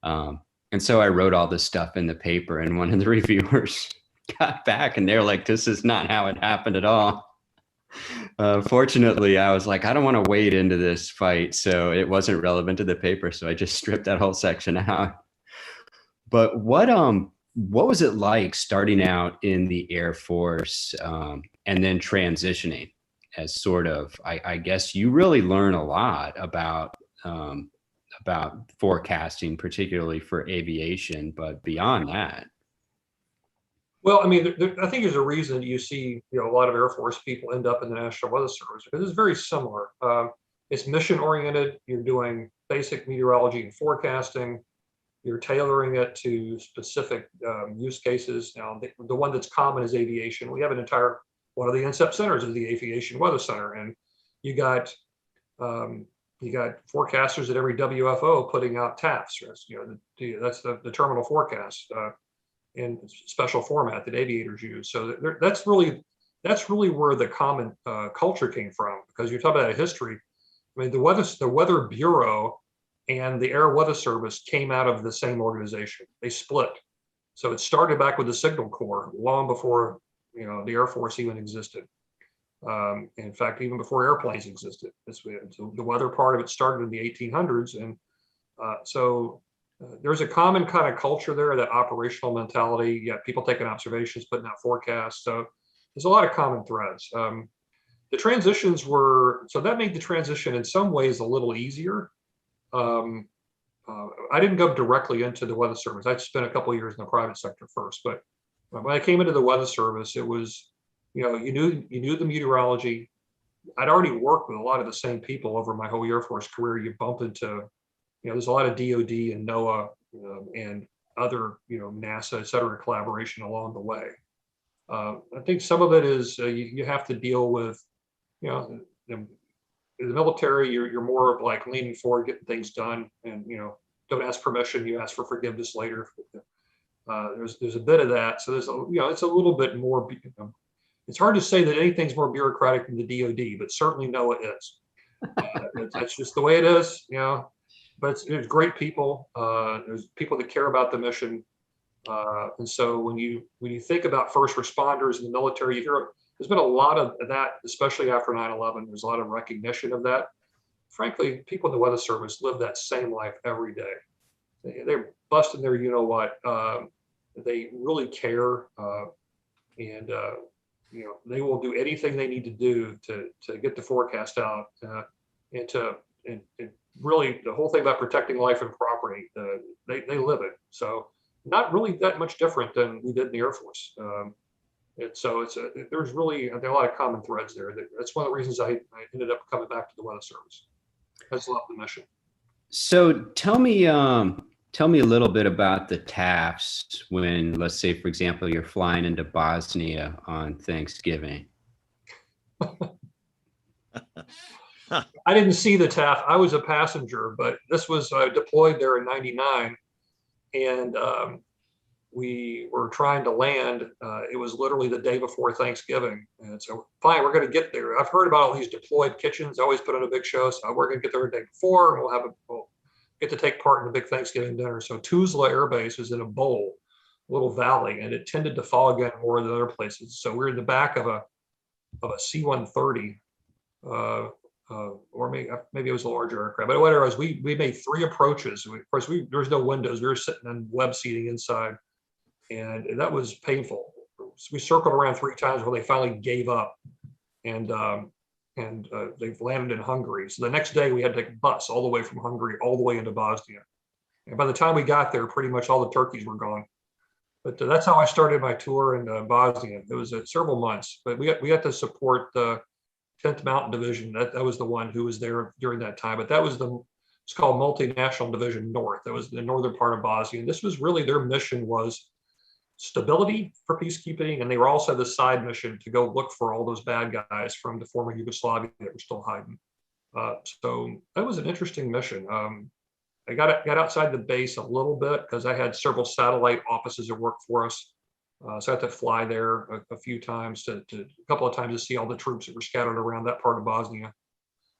And so I wrote all this stuff in the paper, and one of the reviewers got back and they're like, this is not how it happened at all. Fortunately, I was like, I don't want to wade into this fight, so it wasn't relevant to the paper, so I just stripped that whole section out. But what was it like starting out in the Air Force, and then transitioning as sort of, I guess you really learn a lot about forecasting, particularly for aviation, but beyond that? Well, I mean, I think there's a reason you see, a lot of Air Force people end up in the National Weather Service, because it's very similar. It's mission oriented. You're doing basic meteorology and forecasting. You're tailoring it to specific use cases. Now, the one that's common is aviation. We have one of the NCEP centers is the Aviation Weather Center, and you got forecasters at every WFO putting out TAFs. That's the terminal forecast. In special format that aviators use. So that's really where the common culture came from, because you're talking about a history. I mean, the Weather Bureau and the Air Weather Service came out of the same organization. They split. So it started back with the Signal Corps long before, the Air Force even existed. In fact, even before airplanes existed. So the weather part of it started in the 1800s. And there's a common kind of culture there, that operational mentality. You got people taking observations, putting out forecasts. So there's a lot of common threads. The transitions so that made the transition in some ways a little easier. I didn't go directly into the Weather Service. I spent a couple of years in the private sector first, but when I came into the Weather Service, it was, you knew the meteorology. I'd already worked with a lot of the same people over my whole Air Force career. You bump into, there's a lot of DOD and NOAA and other, NASA, et cetera, collaboration along the way. I think some of it is you have to deal with, in the military, you're more of like leaning forward, getting things done, and don't ask permission, you ask for forgiveness later. There's a bit of that. So there's it's a little bit more. It's hard to say that anything's more bureaucratic than the DOD, but certainly NOAA is. That's just the way it is, But there's great people. There's people that care about the mission, and so when you think about first responders in the military, there's been a lot of that, especially after 9/11. There's a lot of recognition of that. Frankly, people in the Weather Service live that same life every day. They're busting their, they really care, and they will do anything they need to do to get the forecast out, and really the whole thing about protecting life and property. They live it. So not really that much different than we did in the Air Force. There are a lot of common threads there. That's one of the reasons I ended up coming back to the Weather Service. I just love the mission. So tell me a little bit about the TAFs when, let's say, for example, you're flying into Bosnia on Thanksgiving. I didn't see the TAF. I was a passenger, but this was deployed there in '99, and we were trying to land. It was literally the day before Thanksgiving, and so fine, we're going to get there. I've heard about all these deployed kitchens. I always put on a big show, so we're going to get there a day before, and we'll get to take part in a big Thanksgiving dinner. So Tuzla Air Base is in a bowl, a little valley, and it tended to fall again more than other places. So we're in the back of a C-130. Or maybe it was a larger aircraft, but whatever it was, we made 3 approaches. Of course, there was no windows. We were sitting in web seating inside, and that was painful. So we circled around 3 times before they finally gave up, and they've landed in Hungary. So the next day we had to take a bus all the way from Hungary all the way into Bosnia. And by the time we got there, pretty much all the turkeys were gone. But that's how I started my tour in Bosnia. It was several months, but we got to support the 10th Mountain Division. That was the one who was there during that time. But that was it's called Multinational Division North. That was the northern part of Bosnia. And this was really their mission was stability for peacekeeping, and they were also the side mission to go look for all those bad guys from the former Yugoslavia that were still hiding. So that was an interesting mission. I got outside the base a little bit because I had several satellite offices that worked for us. So I had to fly there a few times a couple of times to see all the troops that were scattered around that part of Bosnia.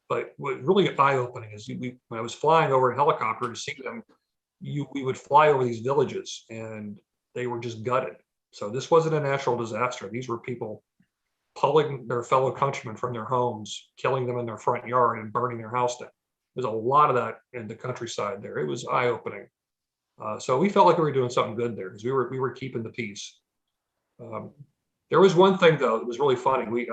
But what really eye-opening is when I was flying over in helicopter to see them, we would fly over these villages and they were just gutted. So this wasn't a natural disaster. These were people pulling their fellow countrymen from their homes, killing them in their front yard and burning their house down. There's a lot of that in the countryside there. It was eye-opening. So we felt like we were doing something good there because we were keeping the peace. There was one thing though that was really funny.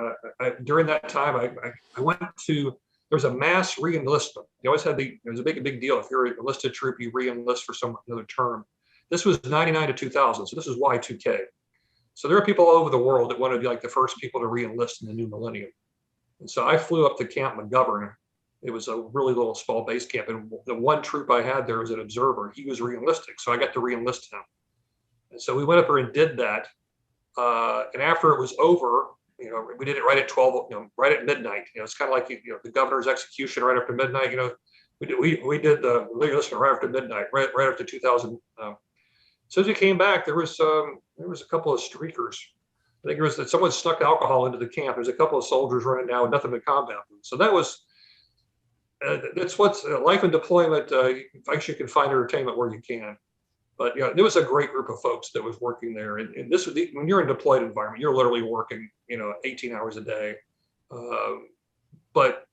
During that time, I went to, there was a mass re-enlistment. You always had there was a big deal. If you're an enlisted troop, you re-enlist for another term. This was 99 to 2000, so this is Y2K. So there are people all over the world that want to be like the first people to re-enlist in the new millennium. And so I flew up to Camp McGovern. It was a really little small base camp, and the one troop I had there was an observer. He was re-enlisting, so I got to re-enlist him. And so we went up there and did that. And after it was over, we did it right at 12, right at midnight. It's kind of like the governor's execution right after midnight. We did the re-enlistment right after midnight, right after 2000. So as we came back, there was a couple of streakers. I think it was that someone snuck alcohol into the camp. There's a couple of soldiers running now with nothing to combat them. So that's what's life in deployment. I guess you can find entertainment where you can. But there was a great group of folks that was working there. And this was when you're in a deployed environment, you're literally working, 18 hours a day. But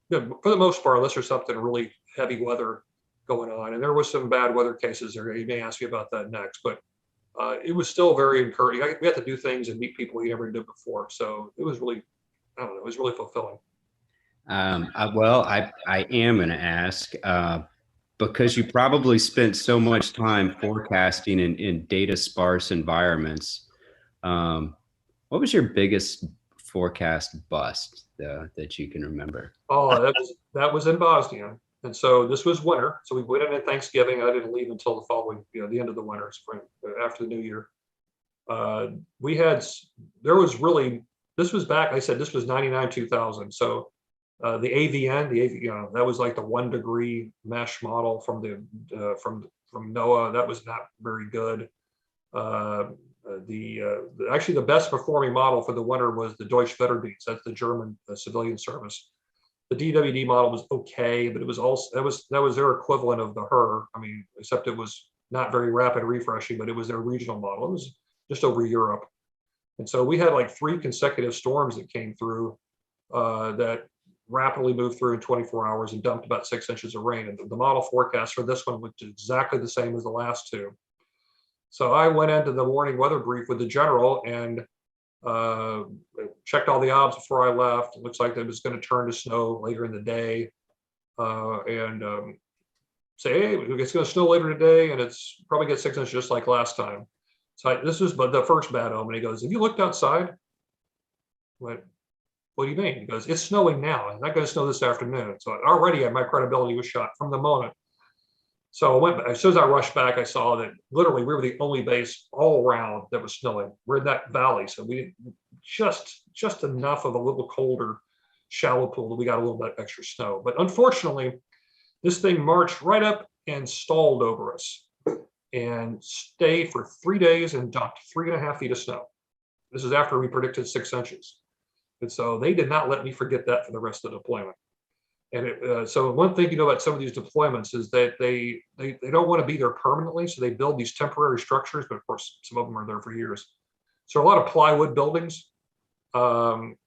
for the most part, unless there's something really heavy weather going on, and there was some bad weather cases there. You may ask me about that next, but it was still very encouraging. We had to do things and meet people you never did before. So it was really, I don't know, it was really fulfilling. Well, I am going to ask, because you probably spent so much time forecasting in data sparse environments. What was your biggest forecast bust that you can remember? Oh, that was in Bosnia. And so this was winter. So we went in at Thanksgiving. I didn't leave until the following, the end of the winter, spring, after the new year. This was back, I said, this was 99, 2000. So the AVN, that was like the 1 degree mesh model from NOAA. That was not very good. Actually, the best performing model for the winter was the Deutsche Wetterdienst. That's the German civilian service. The DWD model was okay, but it was also that was their equivalent of the HER. I mean, except it was not very rapid refreshing, but it was their regional model. It was just over Europe. And so we had like 3 consecutive storms that came through that rapidly moved through in 24 hours and dumped about 6 inches of rain. And the model forecast for this one was exactly the same as the last 2. So I went into the morning weather brief with the general and checked all the odds before I left. It looks like it was going to turn to snow later in the day, and say, hey, it's going to snow later today, and it's probably get 6 inches just like last time. So this was the first bad omen. He goes, have you looked outside? What do you mean? He goes, it's snowing now. It's not going to snow this afternoon. So already my credibility was shot from the moment. So as soon as I rushed back, I saw that literally we were the only base all around that was snowing. We're in that valley, so we just enough of a little colder shallow pool that we got a little bit extra snow. But unfortunately, this thing marched right up and stalled over us and stayed for 3 days and dumped 3.5 feet of snow. This is after we predicted 6 inches. And so they did not let me forget that for the rest of the deployment. And so one thing about some of these deployments is that they don't want to be there permanently, so they build these temporary structures, but of course some of them are there for years. So a lot of plywood buildings and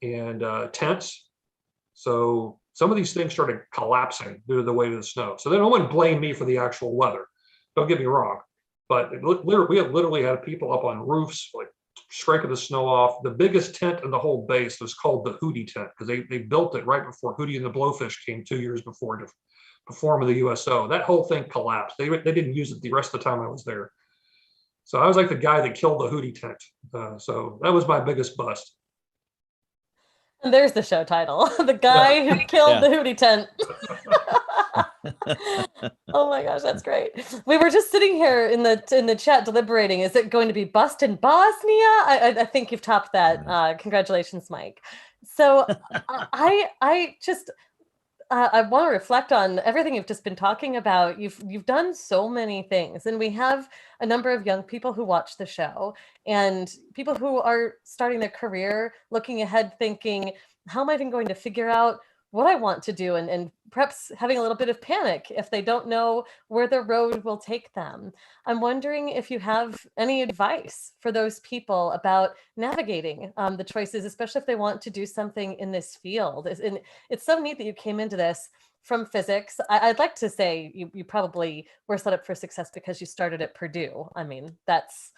tents. So some of these things started collapsing due to the weight of the snow. So they don't want to blame me for the actual weather. Don't get me wrong, but we have literally had people up on roofs, like scraping the snow off. The biggest tent in the whole base was called the Hootie tent because they built it right before Hootie and the Blowfish came 2 years before to perform in the USO. That whole thing collapsed. They didn't use it the rest of the time I was there. So I was like the guy that killed the Hootie tent. So that was my biggest bust. And there's the show title, The Guy Who Killed the Hootie Tent. Oh my gosh, that's great. We were just sitting here in the chat deliberating. Is it going to be bust in Bosnia? I think you've topped that. Congratulations, Mike. So I just I want to reflect on everything you've just been talking about. You've done so many things, and we have a number of young people who watch the show, and people who are starting their career, looking ahead, thinking, "How am I even going to figure out what I want to do?" And perhaps having a little bit of panic if they don't know where the road will take them. I'm wondering if you have any advice for those people about navigating the choices, especially if they want to do something in this field. And it's so neat that you came into this from physics. I'd like to say you probably were set up for success because you started at Purdue. I mean, that's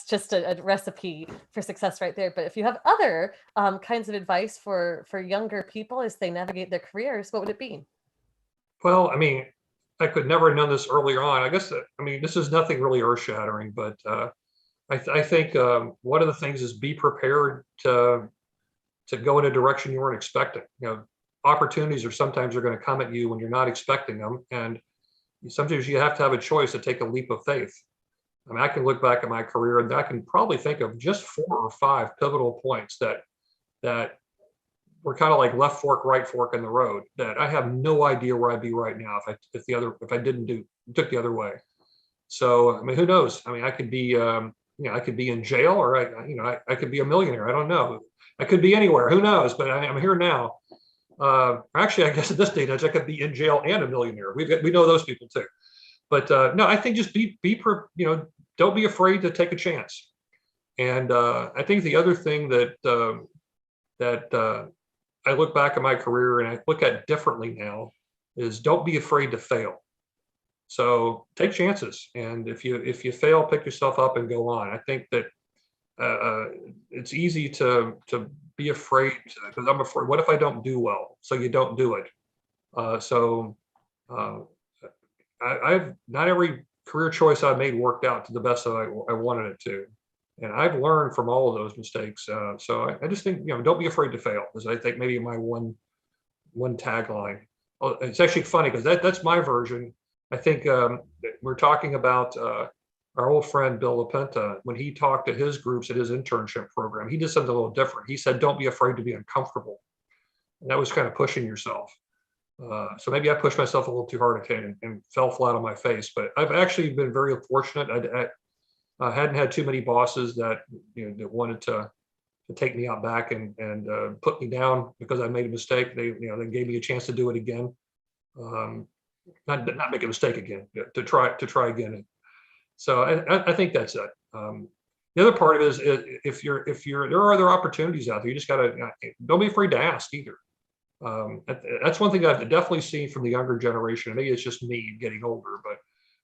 just a recipe for success right there. But if you have other kinds of advice for younger people as they navigate their careers, what would it be? Well, I mean, I could never have known this earlier on. I guess, I mean, this is nothing really earth-shattering, but I think one of the things is be prepared to go in a direction you weren't expecting. You know, opportunities are sometimes going to come at you when you're not expecting them, and sometimes you have to have a choice to take a leap of faith. I mean, I can look back at my career and I can probably think of just 4 or 5 pivotal points that were kind of like left fork, right fork in the road, that I have no idea where I'd be right now if I didn't took the other way. So, I mean, who knows? I mean, I could be, I could be in jail, or I could be a millionaire. I don't know. I could be anywhere. Who knows? But I'm here now. Actually, I guess at this stage, I could be in jail and a millionaire. We know those people too. But no, I think just don't be afraid to take a chance. And I think the other thing that I look back at my career and I look at differently now is don't be afraid to fail. So take chances, and if you fail, pick yourself up and go on. I think that it's easy to be afraid, because I'm afraid, what if I don't do well? So you don't do it. I've not every career choice I've made worked out to the best that I wanted it to. And I've learned from all of those mistakes. So I just think, don't be afraid to fail, because I think maybe my one tagline. Oh, it's actually funny because that's my version. I think we're talking about our old friend Bill LaPenta, when he talked to his groups at his internship program. He did something a little different. He said, "Don't be afraid to be uncomfortable," and that was kind of pushing yourself. So maybe I pushed myself a little too hard and fell flat on my face. But I've actually been very fortunate. I hadn't had too many bosses that that wanted to take me out back and put me down because I made a mistake. They gave me a chance to do it again, not make a mistake again, to try again. So I think that's it. The other part of it is if there are other opportunities out there, you just don't be afraid to ask either. That's one thing I've definitely seen from the younger generation. Maybe it's just me getting older, but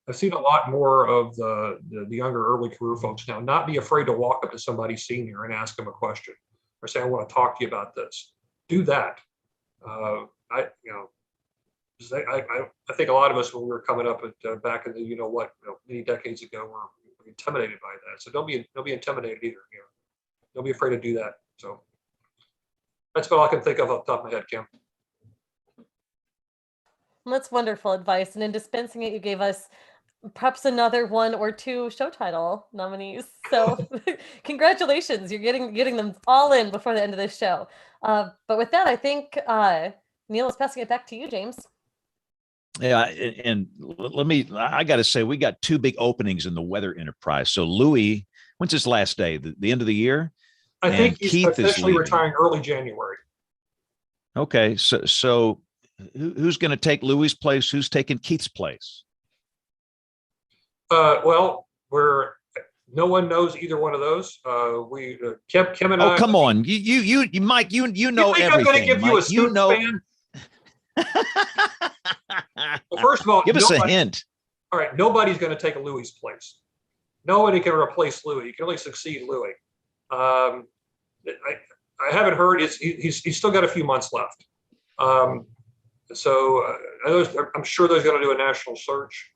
I've seen a lot more of the younger early career folks now not be afraid to walk up to somebody senior and ask them a question, or say, "I want to talk to you about this." Do that. I think a lot of us, when we were coming up back in the many decades ago, were intimidated by that. So don't be intimidated either. Don't be afraid to do that. So that's all I can think of off the top of my head, Kim. That's wonderful advice. And in dispensing it, you gave us perhaps another 1 or 2 show title nominees. So congratulations, you're getting them all in before the end of this show. But with that, I think Neil is passing it back to you, James. Yeah, and I got to say, we got 2 big openings in the weather enterprise. So Louis, when's his last day? The end of the year? I think he's Keith officially retiring early January. Okay, so who's going to take Louis' place? Who's taking Keith's place? Well, no one knows either one of those. Kim and I. Oh, come on, you Mike, you know everything. I'm going to give Mike, you a scoop, fan? Well, first of all, give us a hint. All right, nobody's going to take Louis' place. Nobody can replace Louis. You can only succeed Louis. I haven't heard. He's still got a few months left. So I'm sure there's going to do a national search.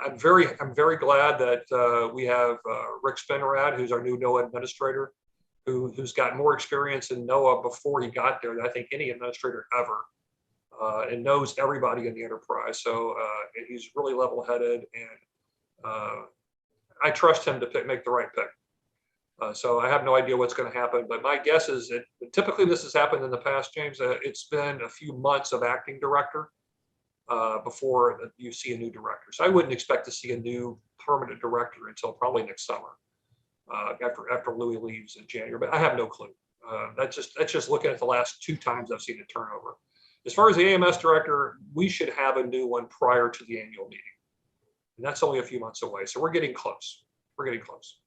I'm very glad that we have Rick Spinrad, who's our new NOAA administrator, who's got more experience in NOAA before he got there than I think any administrator ever, and knows everybody in the enterprise. So and he's really level-headed, and I trust him to make the right pick. So I have no idea what's going to happen, but my guess is that typically this has happened in the past, James. It's been a few months of acting director before you see a new director. So I wouldn't expect to see a new permanent director until probably next summer, after Louis leaves in January. But I have no clue. That's just looking at the last 2 times I've seen a turnover. As far as the AMS director, we should have a new one prior to the annual meeting, and that's only a few months away. So we're getting close. We're getting close.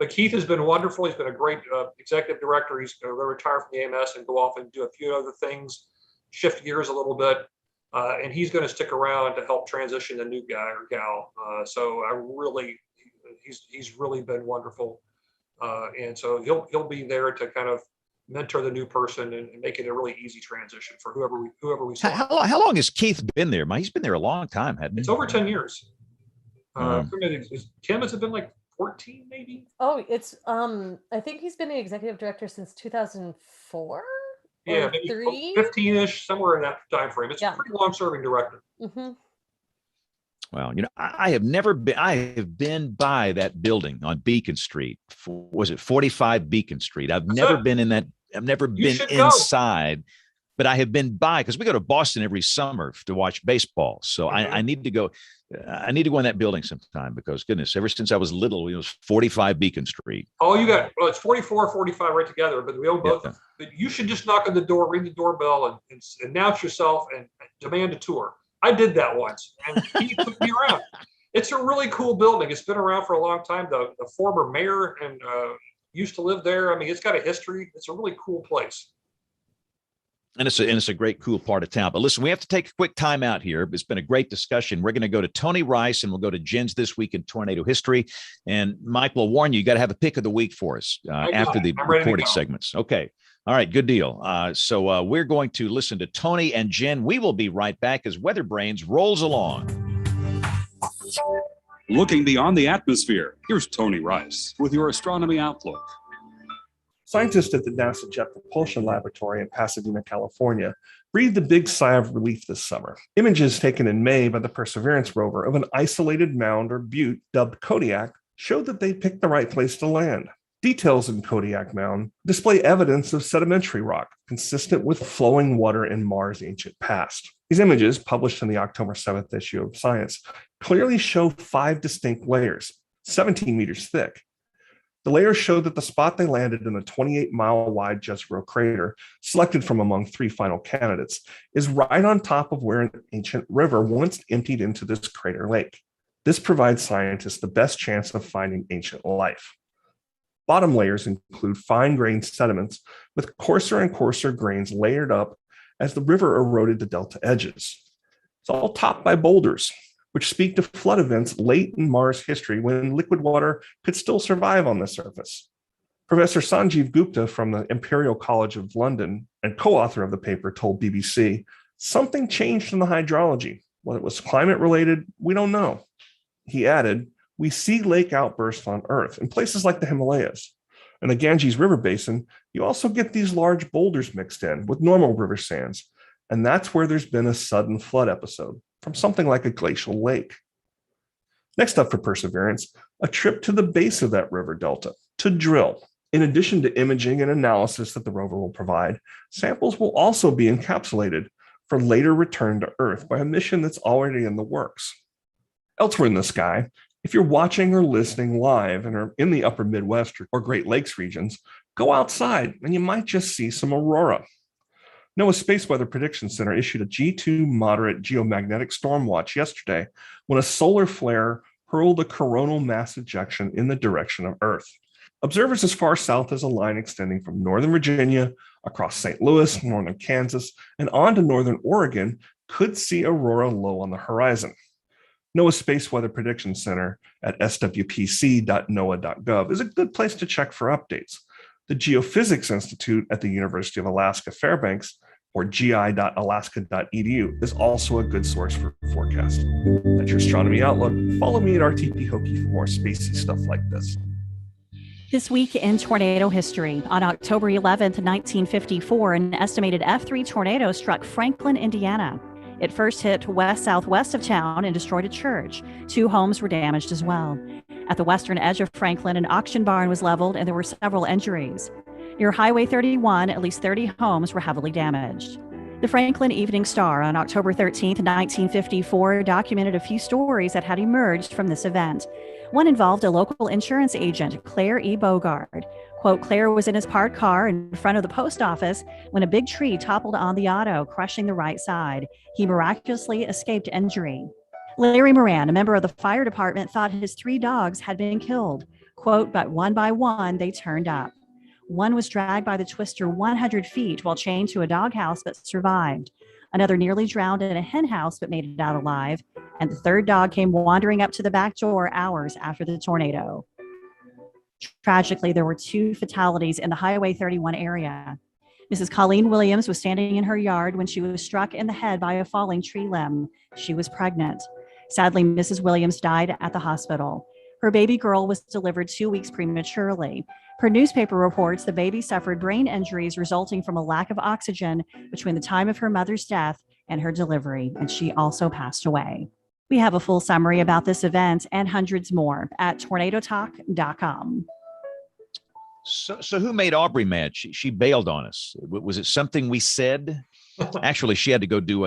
But Keith has been wonderful. He's been a great executive director. He's going to retire from the AMS and go off and do a few other things, shift gears a little bit. And he's going to stick around to help transition the new guy or gal. So he's really been wonderful. And so he'll be there to kind of mentor the new person and make it a really easy transition for whoever we select. How long has Keith been there? He's been there a long time, hasn't he? It's over 10 years. Tim, has it been like 14 maybe? Oh, it's I think he's been the executive director since 2004. Yeah, maybe 3? 15-ish, somewhere in that time frame. It's a pretty long-serving director. Mm-hmm. Well, I have been by that building on Beacon Street. Was it 45 Beacon Street? I've never been in that. I've never been inside, but I have been by, because we go to Boston every summer to watch baseball. So I need to go. I need to go in that building sometime, because goodness, ever since I was little, it was 45 Beacon Street. Oh, it's 44, 45 right together, but we own both. Yeah. But you should just knock on the door, ring the doorbell, and announce yourself and demand a tour. I did that once, and he took me around. It's a really cool building. It's been around for a long time. The former mayor and used to live there. I mean, it's got a history. It's a really cool place. And it's a great, cool part of town. But listen, we have to take a quick time out here. It's been a great discussion. We're going to go to Tony Rice, and we'll go to Jen's This Week in Tornado History. And Mike will warn you got to have a pick of the week for us after the recorded segments. Okay. All right. Good deal. So we're going to listen to Tony and Jen. We will be right back as WeatherBrains rolls along. Looking beyond the atmosphere, here's Tony Rice with your astronomy outlook. Scientists at the NASA Jet Propulsion Laboratory in Pasadena, California, breathed a big sigh of relief this summer. Images taken in May by the Perseverance rover of an isolated mound or butte dubbed Kodiak showed that they picked the right place to land. Details in Kodiak Mound display evidence of sedimentary rock consistent with flowing water in Mars' ancient past. These images, published in the October 7th issue of Science, clearly show 5 distinct layers, 17 meters thick. The layers show that the spot they landed in the 28-mile-wide Jezero crater, selected from among 3 final candidates, is right on top of where an ancient river once emptied into this crater lake. This provides scientists the best chance of finding ancient life. Bottom layers include fine-grained sediments with coarser and coarser grains layered up as the river eroded the delta edges. It's all topped by boulders, which speak to flood events late in Mars history when liquid water could still survive on the surface. Professor Sanjeev Gupta from the Imperial College of London and co-author of the paper told BBC, something changed in the hydrology. Whether it was climate related, we don't know. He added, we see lake outbursts on Earth in places like the Himalayas. In the Ganges River Basin, you also get these large boulders mixed in with normal river sands, and that's where there's been a sudden flood episode from something like a glacial lake. Next up for Perseverance, a trip to the base of that river delta to drill. In addition to imaging and analysis that the rover will provide, samples will also be encapsulated for later return to Earth by a mission that's already in the works. Elsewhere in the sky, if you're watching or listening live and are in the upper Midwest or Great Lakes regions, go outside and you might just see some aurora. NOAA's Space Weather Prediction Center issued a G2 moderate geomagnetic storm watch yesterday when a solar flare hurled a coronal mass ejection in the direction of Earth. Observers as far south as a line extending from northern Virginia, across St. Louis, northern Kansas, and on to northern Oregon could see aurora low on the horizon. NOAA's Space Weather Prediction Center at swpc.noaa.gov is a good place to check for updates. The Geophysics Institute at the University of Alaska Fairbanks, or gi.alaska.edu, is also a good source for forecast. That's your astronomy outlook. Follow me at RTP Hokie for more spacey stuff like this. This week in tornado history, on October 11th, 1954, an estimated F3 tornado struck Franklin, Indiana. It first hit west-southwest of town and destroyed a church. 2 homes were damaged as well. At the western edge of Franklin, an auction barn was leveled and there were several injuries. Near Highway 31, at least 30 homes were heavily damaged. The Franklin Evening Star on October 13, 1954, documented a few stories that had emerged from this event. One involved a local insurance agent, Claire E. Bogard. Quote, Claire was in his parked car in front of the post office when a big tree toppled on the auto, crushing the right side. He miraculously escaped injury. Larry Moran, a member of the fire department, thought his 3 dogs had been killed. Quote, but one by one, they turned up. One was dragged by the twister 100 feet while chained to a doghouse but survived. Another nearly drowned in a hen house but made it out alive. And the 3rd dog came wandering up to the back door hours after the tornado. Tragically, there were 2 fatalities in the Highway 31 area. Mrs. Colleen Williams was standing in her yard when she was struck in the head by a falling tree limb. She was pregnant. Sadly, Mrs. Williams died at the hospital. Her baby girl was delivered 2 weeks prematurely. Per newspaper reports, the baby suffered brain injuries resulting from a lack of oxygen between the time of her mother's death and her delivery, and she also passed away. We have a full summary about this event and hundreds more at tornadotalk.com. So who made Aubrey mad? She bailed on us. Was it something we said? Actually, she had to go do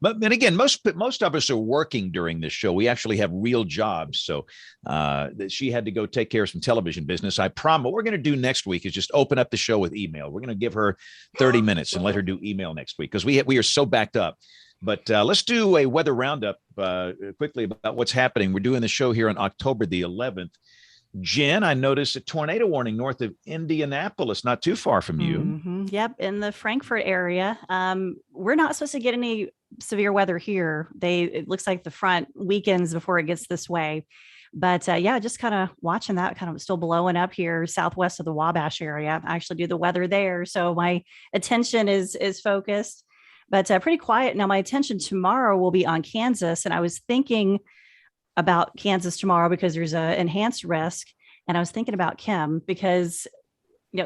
but again, most of us are working during this show. We actually have real jobs. So she had to go take care of some television business. I promise what we're going to do next week is just open up the show with email. We're going to give her 30 minutes and let her do email next week because we are so backed up. But let's do a weather roundup quickly about what's happening. We're doing the show here on October the 11th. Jen, I noticed a tornado warning north of Indianapolis, not too far from you. Mm-hmm. Yep, in the Frankfurt area. We're not supposed to get any severe weather here. It looks like the front weakens before it gets this way. But yeah, just kind of watching that, kind of still blowing up here southwest of the Wabash area. I actually do the weather there, so my attention is focused. But pretty quiet. Now my attention tomorrow will be on Kansas, and I was thinking about Kansas tomorrow because there's an enhanced risk. And I was thinking about Kim because,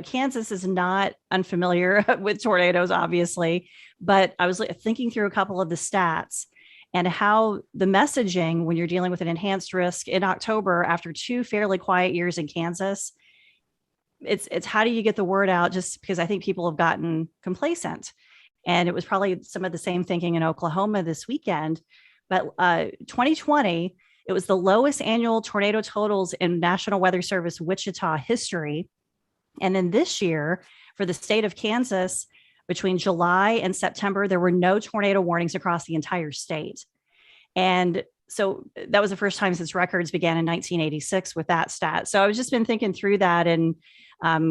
Kansas is not unfamiliar with tornadoes, obviously, but I was thinking through a couple of the stats and how the messaging when you're dealing with an enhanced risk in October after 2 fairly quiet years in Kansas, it's how do you get the word out, just because I think people have gotten complacent. And it was probably some of the same thinking in Oklahoma this weekend. But 2020, it was the lowest annual tornado totals in National Weather Service Wichita history. And then this year, for the state of Kansas, between July and September, there were no tornado warnings across the entire state. And so that was the first time since records began in 1986 with that stat. So I've just been thinking through that. And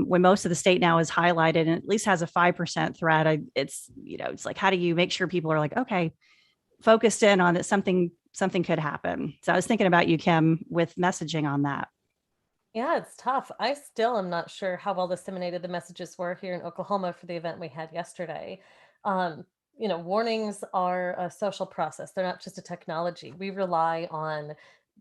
when most of the state now is highlighted and at least has a 5% threat, it's like, how do you make sure people are like, okay, focused in on that something could happen. So I was thinking about you, Kim, with messaging on that. Yeah, it's tough. I still am not sure how well disseminated the messages were here in Oklahoma for the event we had yesterday. Warnings are a social process. They're not just a technology. We rely on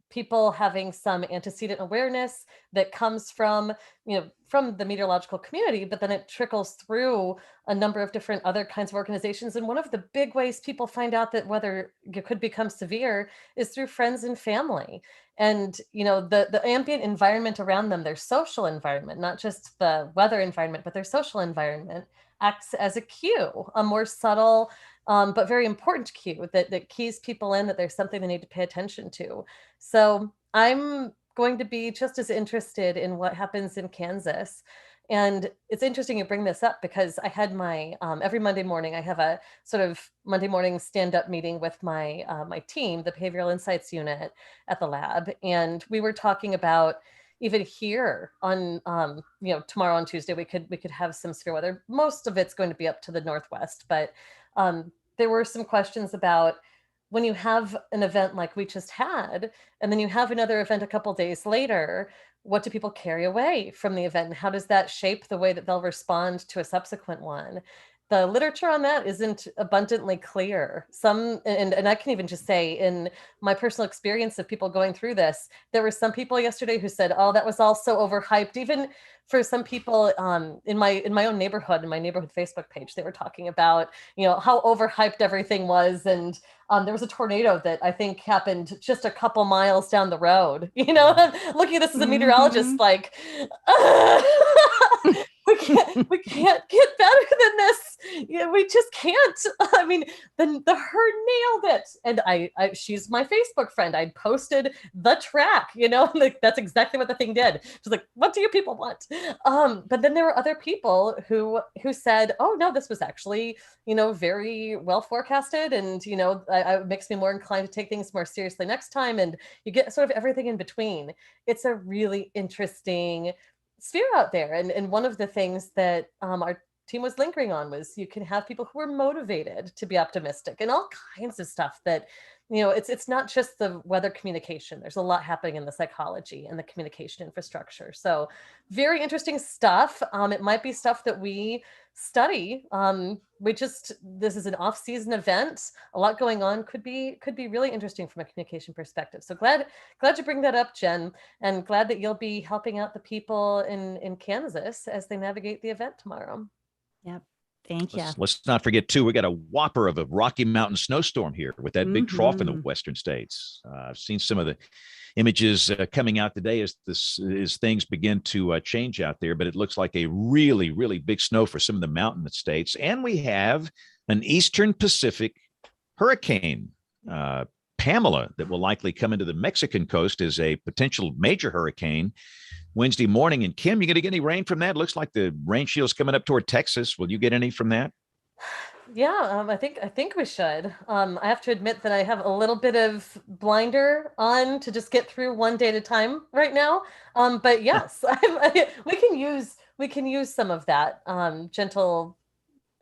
people having some antecedent awareness that comes from the meteorological community, but then it trickles through a number of different other kinds of organizations. And one of the big ways people find out that weather could become severe is through friends and family. And, the ambient environment around them, their social environment, not just the weather environment, but their social environment acts as a cue, a more subtle, but very important cue that keys people in that there's something they need to pay attention to. So I'm going to be just as interested in what happens in Kansas. And it's interesting you bring this up because I had my, every Monday morning, I have a sort of Monday morning stand-up meeting with my my team, the Behavioral Insights Unit at the lab. And we were talking about even here on, tomorrow on Tuesday, we could have some severe weather. Most of it's going to be up to the Northwest, but there were some questions about when you have an event like we just had, and then you have another event a couple days later, what do people carry away from the event? And how does that shape the way that they'll respond to a subsequent one? the literature on that isn't abundantly clear. And I can even just say, in my personal experience of people going through this, there were some people yesterday who said, "Oh, that was all so overhyped." Even for some people in my own neighborhood, in my neighborhood Facebook page, they were talking about, how overhyped everything was. And there was a tornado that I think happened just a couple miles down the road. Looking at this as a meteorologist, like, we can't get better than this. We just can't. I mean, the herd nailed it. And she's my Facebook friend. I posted the track, like, that's exactly what the thing did. She's like, "What do you people want?" But then there were other people who said, "Oh no, this was actually, very well forecasted. And, it makes me more inclined to take things more seriously next time." And you get sort of everything in between. It's a really interesting sphere out there. And one of the things that our team was lingering on was you can have people who are motivated to be optimistic, and all kinds of stuff that, it's not just the weather communication. There's a lot happening in the psychology and the communication infrastructure. So very interesting stuff. It might be stuff that we study. This is an off-season event. A lot going on. Could be really interesting from a communication perspective. So glad you bring that up, Jen, and glad that you'll be helping out the people in Kansas as they navigate the event tomorrow. Yep. Thank you. Let's not forget, too, we got a whopper of a Rocky Mountain snowstorm here with that big trough in the western states. I've seen some of the images coming out today as things begin to change out there, but it looks like a really, really big snow for some of the mountain states. And we have an Eastern Pacific hurricane, Pamela, that will likely come into the Mexican coast as a potential major hurricane Wednesday morning. And Kim, you going to get any rain from that? Looks like the rain shield's coming up toward Texas. Will you get any from that? Yeah, I think we should. I have to admit that I have a little bit of blinder on to just get through one day at a time right now. But yes, we can use some of that gentle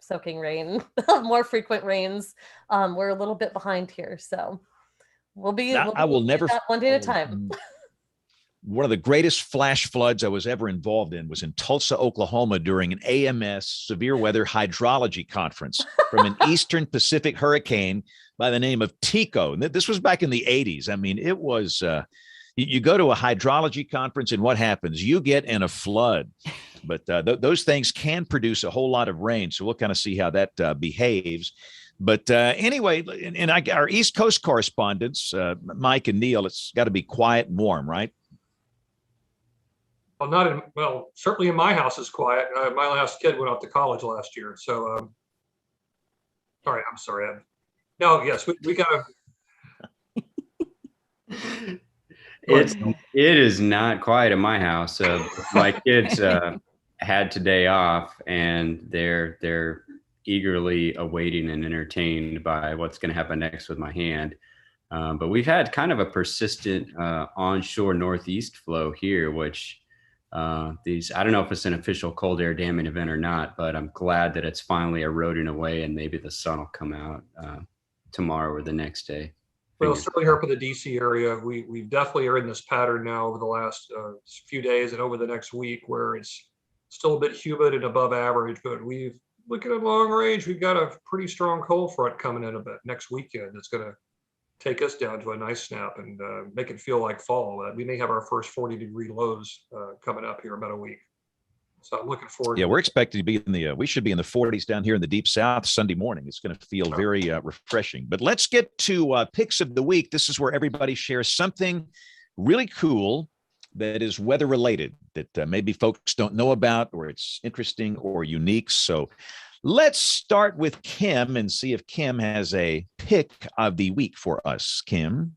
soaking rain, more frequent rains. We're a little bit behind here, so I will never one day at a time. One of the greatest flash floods I was ever involved in was in Tulsa, Oklahoma, during an AMS severe weather hydrology conference from an Eastern Pacific hurricane by the name of Tico. And this was back in the 80s. I mean, it was, you go to a hydrology conference and what happens? You get in a flood. But those things can produce a whole lot of rain. So we'll kind of see how that behaves. But anyway, and our East Coast correspondents, Mike and Neil, it's got to be quiet and warm, right? Well, certainly in my house is quiet. My last kid went off to college last year. So, sorry, I'm sorry. No, yes, we got to. It is not quiet in my house. My kids had today off, and they're eagerly awaiting and entertained by what's going to happen next with my hand. But we've had kind of a persistent onshore northeast flow here, which I don't know if it's an official cold air damming event or not, but I'm glad that it's finally eroding away, and maybe the sun will come out tomorrow or the next day. Well, certainly here for the DC area, we definitely are in this pattern now over the last few days and over the next week, where it's still a bit humid and above average, but looking at long range, we've got a pretty strong cold front coming in about next weekend. That's going to take us down to a nice snap and make it feel like fall. We may have our first 40-degree lows coming up here in about a week. So I'm looking forward. Yeah, we're expected to be we should be in the 40s down here in the deep south Sunday morning. It's going to feel very refreshing. But let's get to picks of the week. This is where everybody shares something really cool that is weather related that maybe folks don't know about, or it's interesting or unique. So let's start with Kim and see if Kim has a pick of the week for us. Kim?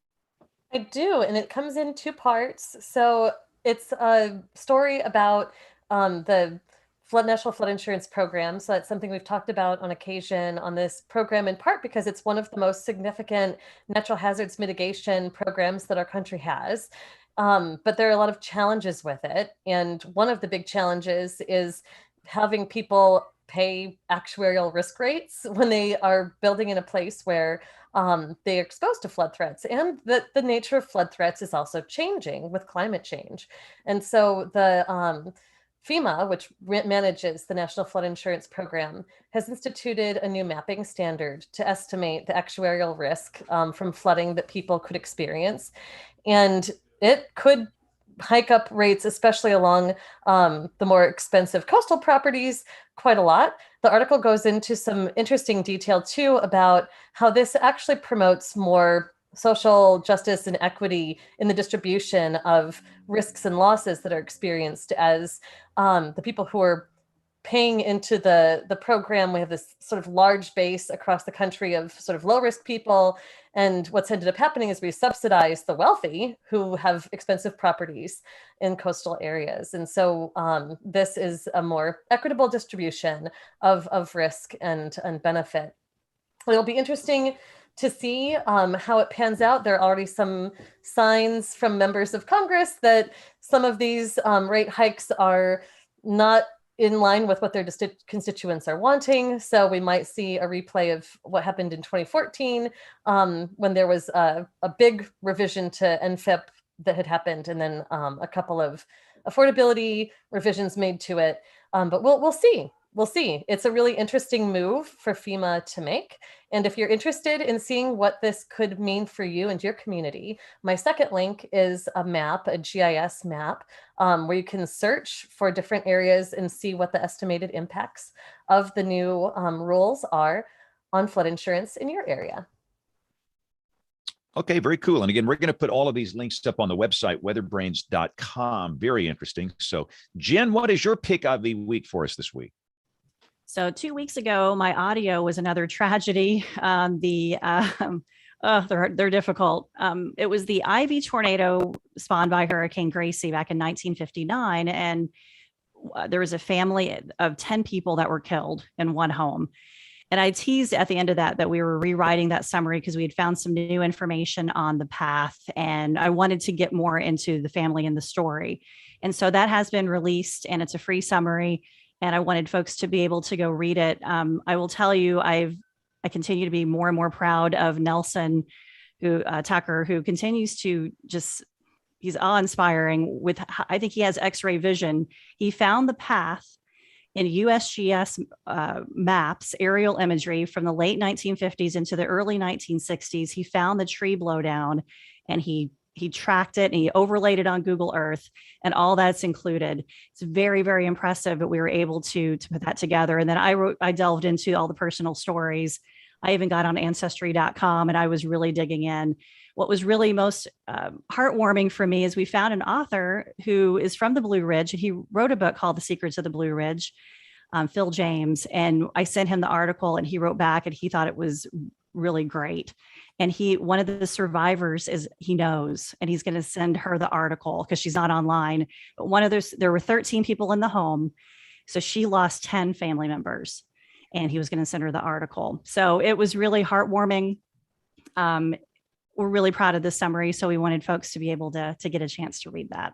I do, and it comes in two parts. So it's a story about the National Flood Insurance Program. So that's something we've talked about on occasion on this program, in part because it's one of the most significant natural hazards mitigation programs that our country has. But there are a lot of challenges with it. And one of the big challenges is having people pay actuarial risk rates when they are building in a place where they are exposed to flood threats, and that the nature of flood threats is also changing with climate change. And so the FEMA, which manages the National Flood Insurance Program, has instituted a new mapping standard to estimate the actuarial risk from flooding that people could experience. And it could hike up rates, especially along the more expensive coastal properties, quite a lot. The article goes into some interesting detail too about how this actually promotes more social justice and equity in the distribution of risks and losses that are experienced as the people who are paying into the program. We have this sort of large base across the country of sort of low risk people. And what's ended up happening is we subsidize the wealthy who have expensive properties in coastal areas. And so this is a more equitable distribution of risk and benefit. It'll be interesting to see how it pans out. There are already some signs from members of Congress that some of these rate hikes are not in line with what their constituents are wanting. So we might see a replay of what happened in 2014 when there was a big revision to NCEP that had happened, and then a couple of affordability revisions made to it. But we'll see. We'll see. It's a really interesting move for FEMA to make. And if you're interested in seeing what this could mean for you and your community, my second link is a map, a GIS map, where you can search for different areas and see what the estimated impacts of the new rules are on flood insurance in your area. Okay, very cool. And again, we're going to put all of these links up on the website, weatherbrains.com. Very interesting. So Jen, what is your pick of the week for us this week? So 2 weeks ago, my audio was another tragedy. They're difficult. It was the Ivy tornado spawned by Hurricane Gracie back in 1959. And there was a family of 10 people that were killed in one home. And I teased at the end of that we were rewriting that summary because we had found some new information on the path. And I wanted to get more into the family and the story. And so that has been released, and it's a free summary. And I wanted folks to be able to go read it. I will tell you, I continue to be more and more proud of Nelson Tucker, who continues to he's awe-inspiring with, I think he has X-ray vision. He found the path in USGS maps, aerial imagery from the late 1950s into the early 1960s. He found the tree blowdown, and he tracked it and he overlaid it on Google Earth, and all that's included. It's very, very impressive that we were able to put that together. And then I delved into all the personal stories. I even got on ancestry.com and I was really digging in. What was really most heartwarming for me is we found an author who is from the Blue Ridge, and he wrote a book called The Secrets of the Blue Ridge, Phil James. And I sent him the article and he wrote back and he thought it was really great. And one of the survivors he knows, and he's going to send her the article because she's not online. But there were 13 people in the home. So she lost 10 family members, and he was going to send her the article. So it was really heartwarming. We're really proud of this summary. So we wanted folks to be able to get a chance to read that.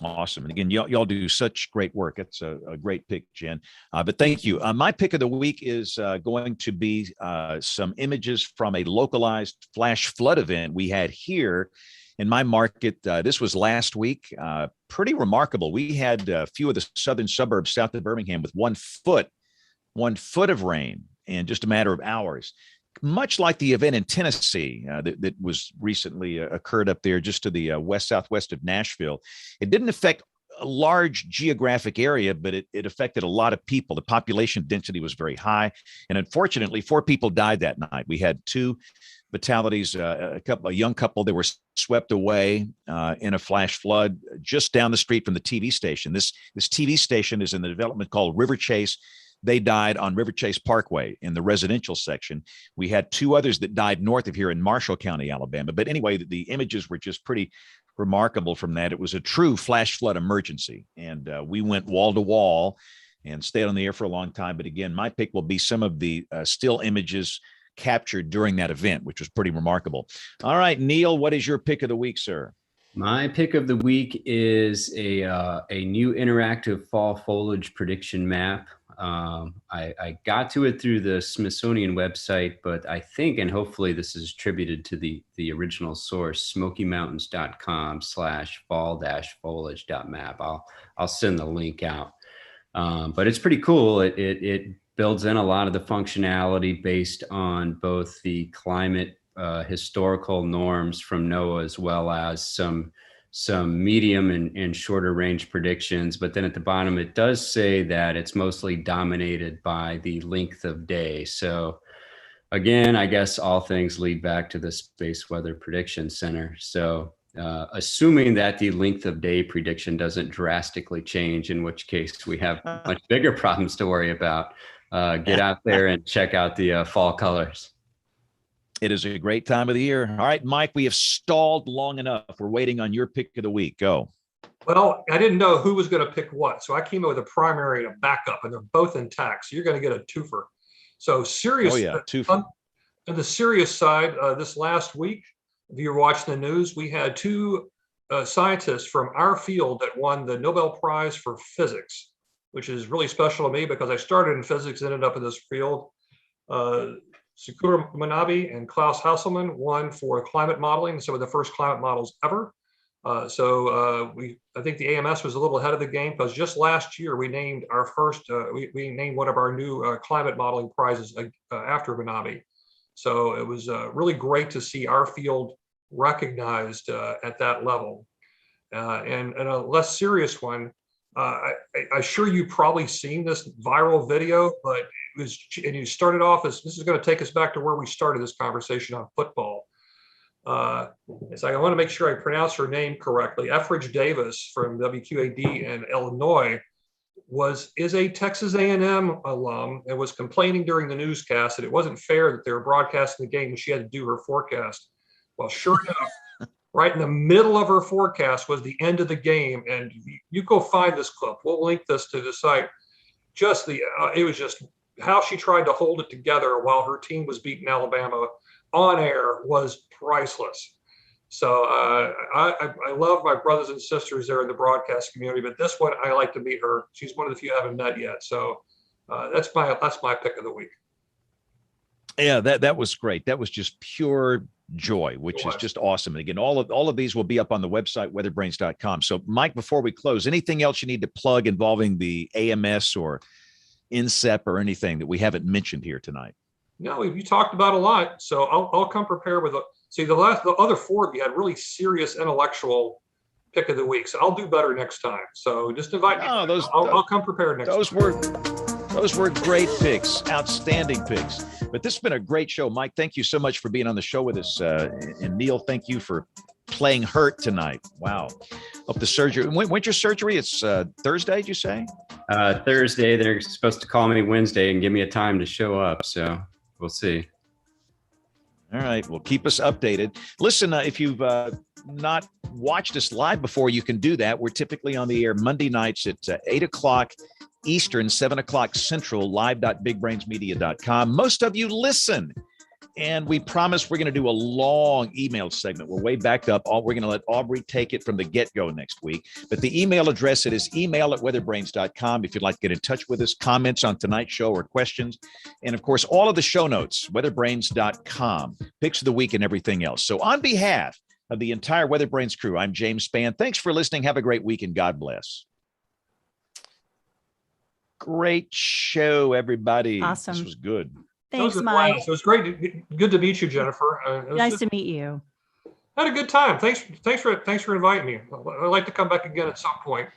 Awesome. And again, y'all do such great work. It's a great pick, Jen. But thank you. My pick of the week is going to be some images from a localized flash flood event we had here in my market. This was last week. Pretty remarkable. We had a few of the southern suburbs south of Birmingham with 1 foot of rain in just a matter of hours. Much like the event in Tennessee that was recently occurred up there just to the southwest of Nashville. It didn't affect a large geographic area, but it affected a lot of people. The population density was very high. And unfortunately, 4 people died that night. We had 2 fatalities, a young couple that were swept away in a flash flood just down the street from the TV station. This TV station is in the development called River Chase. They died on River Chase Parkway in the residential section. We had 2 others that died north of here in Marshall County, Alabama. But anyway, the images were just pretty remarkable from that. It was a true flash flood emergency. And we went wall to wall and stayed on the air for a long time. But again, my pick will be some of the still images captured during that event, which was pretty remarkable. All right, Neil, what is your pick of the week, sir? My pick of the week is a new interactive fall foliage prediction map. I got to it through the Smithsonian website, but I think, and hopefully this is attributed to the original source, smokymountains.com/fall-foliage.map. I'll send the link out. But it's pretty cool. It builds in a lot of the functionality based on both the climate historical norms from NOAA, as well as some medium and shorter range predictions. But then at the bottom, it does say that it's mostly dominated by the length of day. So again, I guess all things lead back to the Space Weather Prediction Center. So assuming that the length of day prediction doesn't drastically change, in which case we have much bigger problems to worry about, get out there and check out the fall colors. It is a great time of the year. All right, Mike, we have stalled long enough. We're waiting on your pick of the week. Go. Well, I didn't know who was going to pick what, so I came up with a primary and a backup, and they're both intact. So you're going to get a twofer. So serious. Oh yeah, twofer. On the serious side, this last week, if you're watching the news, we had two scientists from our field that won the Nobel Prize for Physics, which is really special to me because I started in physics, ended up in this field. Sakura Manabe and Klaus Hasselmann won for climate modeling, some of the first climate models ever. I think the AMS was a little ahead of the game because just last year we named our first, we named one of our new climate modeling prizes after Manabe. So it was really great to see our field recognized at that level. And a less serious one, I'm sure you've probably seen this viral video, but it was, and you started off as, this is going to take us back to where we started this conversation on football. It's like, I want to make sure I pronounce her name correctly. Efridge Davis from WQAD in Illinois is a Texas A&M alum and was complaining during the newscast that it wasn't fair that they were broadcasting the game and she had to do her forecast. Well, sure enough, right in the middle of her forecast was the end of the game. And you go find this clip. We'll link this to the site. Just it was just how she tried to hold it together while her team was beating Alabama on air was priceless. So I love my brothers and sisters there in the broadcast community, but this one, I like to meet her. She's one of the few I haven't met yet. So that's my pick of the week. Yeah, that was great. That was just pure joy, which is just awesome. And again, all of these will be up on the website, weatherbrains.com. So Mike, before we close, anything else you need to plug involving the AMS or NCEP or anything that we haven't mentioned here tonight? No, you talked about a lot. So I'll come prepared with the other four, we had really serious intellectual pick of the week. So I'll do better next time. So just invite me. I'll come prepared next time. Those were great picks, outstanding picks. But this has been a great show. Mike, thank you so much for being on the show with us. And Neil, thank you for playing hurt tonight. Wow. Hope the surgery, when's your surgery? It's Thursday, did you say? Thursday. They're supposed to call me Wednesday and give me a time to show up. So we'll see. All right. Well, keep us updated. Listen, if you've not watched us live before, you can do that. We're typically on the air Monday nights at 8 o'clock Eastern, 7 o'clock Central, live.bigbrainsmedia.com. Most of you listen, and we promise we're going to do a long email segment. We're way backed up. We're going to let Aubrey take it from the get-go next week. But the email address, it is email@weatherbrains.com if you'd like to get in touch with us, comments on tonight's show or questions. And, of course, all of the show notes, weatherbrains.com, picks of the week and everything else. So on behalf of the entire WeatherBrains crew, I'm James Spann. Thanks for listening. Have a great week, and God bless. Great show, everybody. Awesome. This was good. Thanks, Mike. It was great. Good to meet you, Jennifer. Nice to meet you. Had a good time. Thanks for inviting me. I'd like to come back again at some point.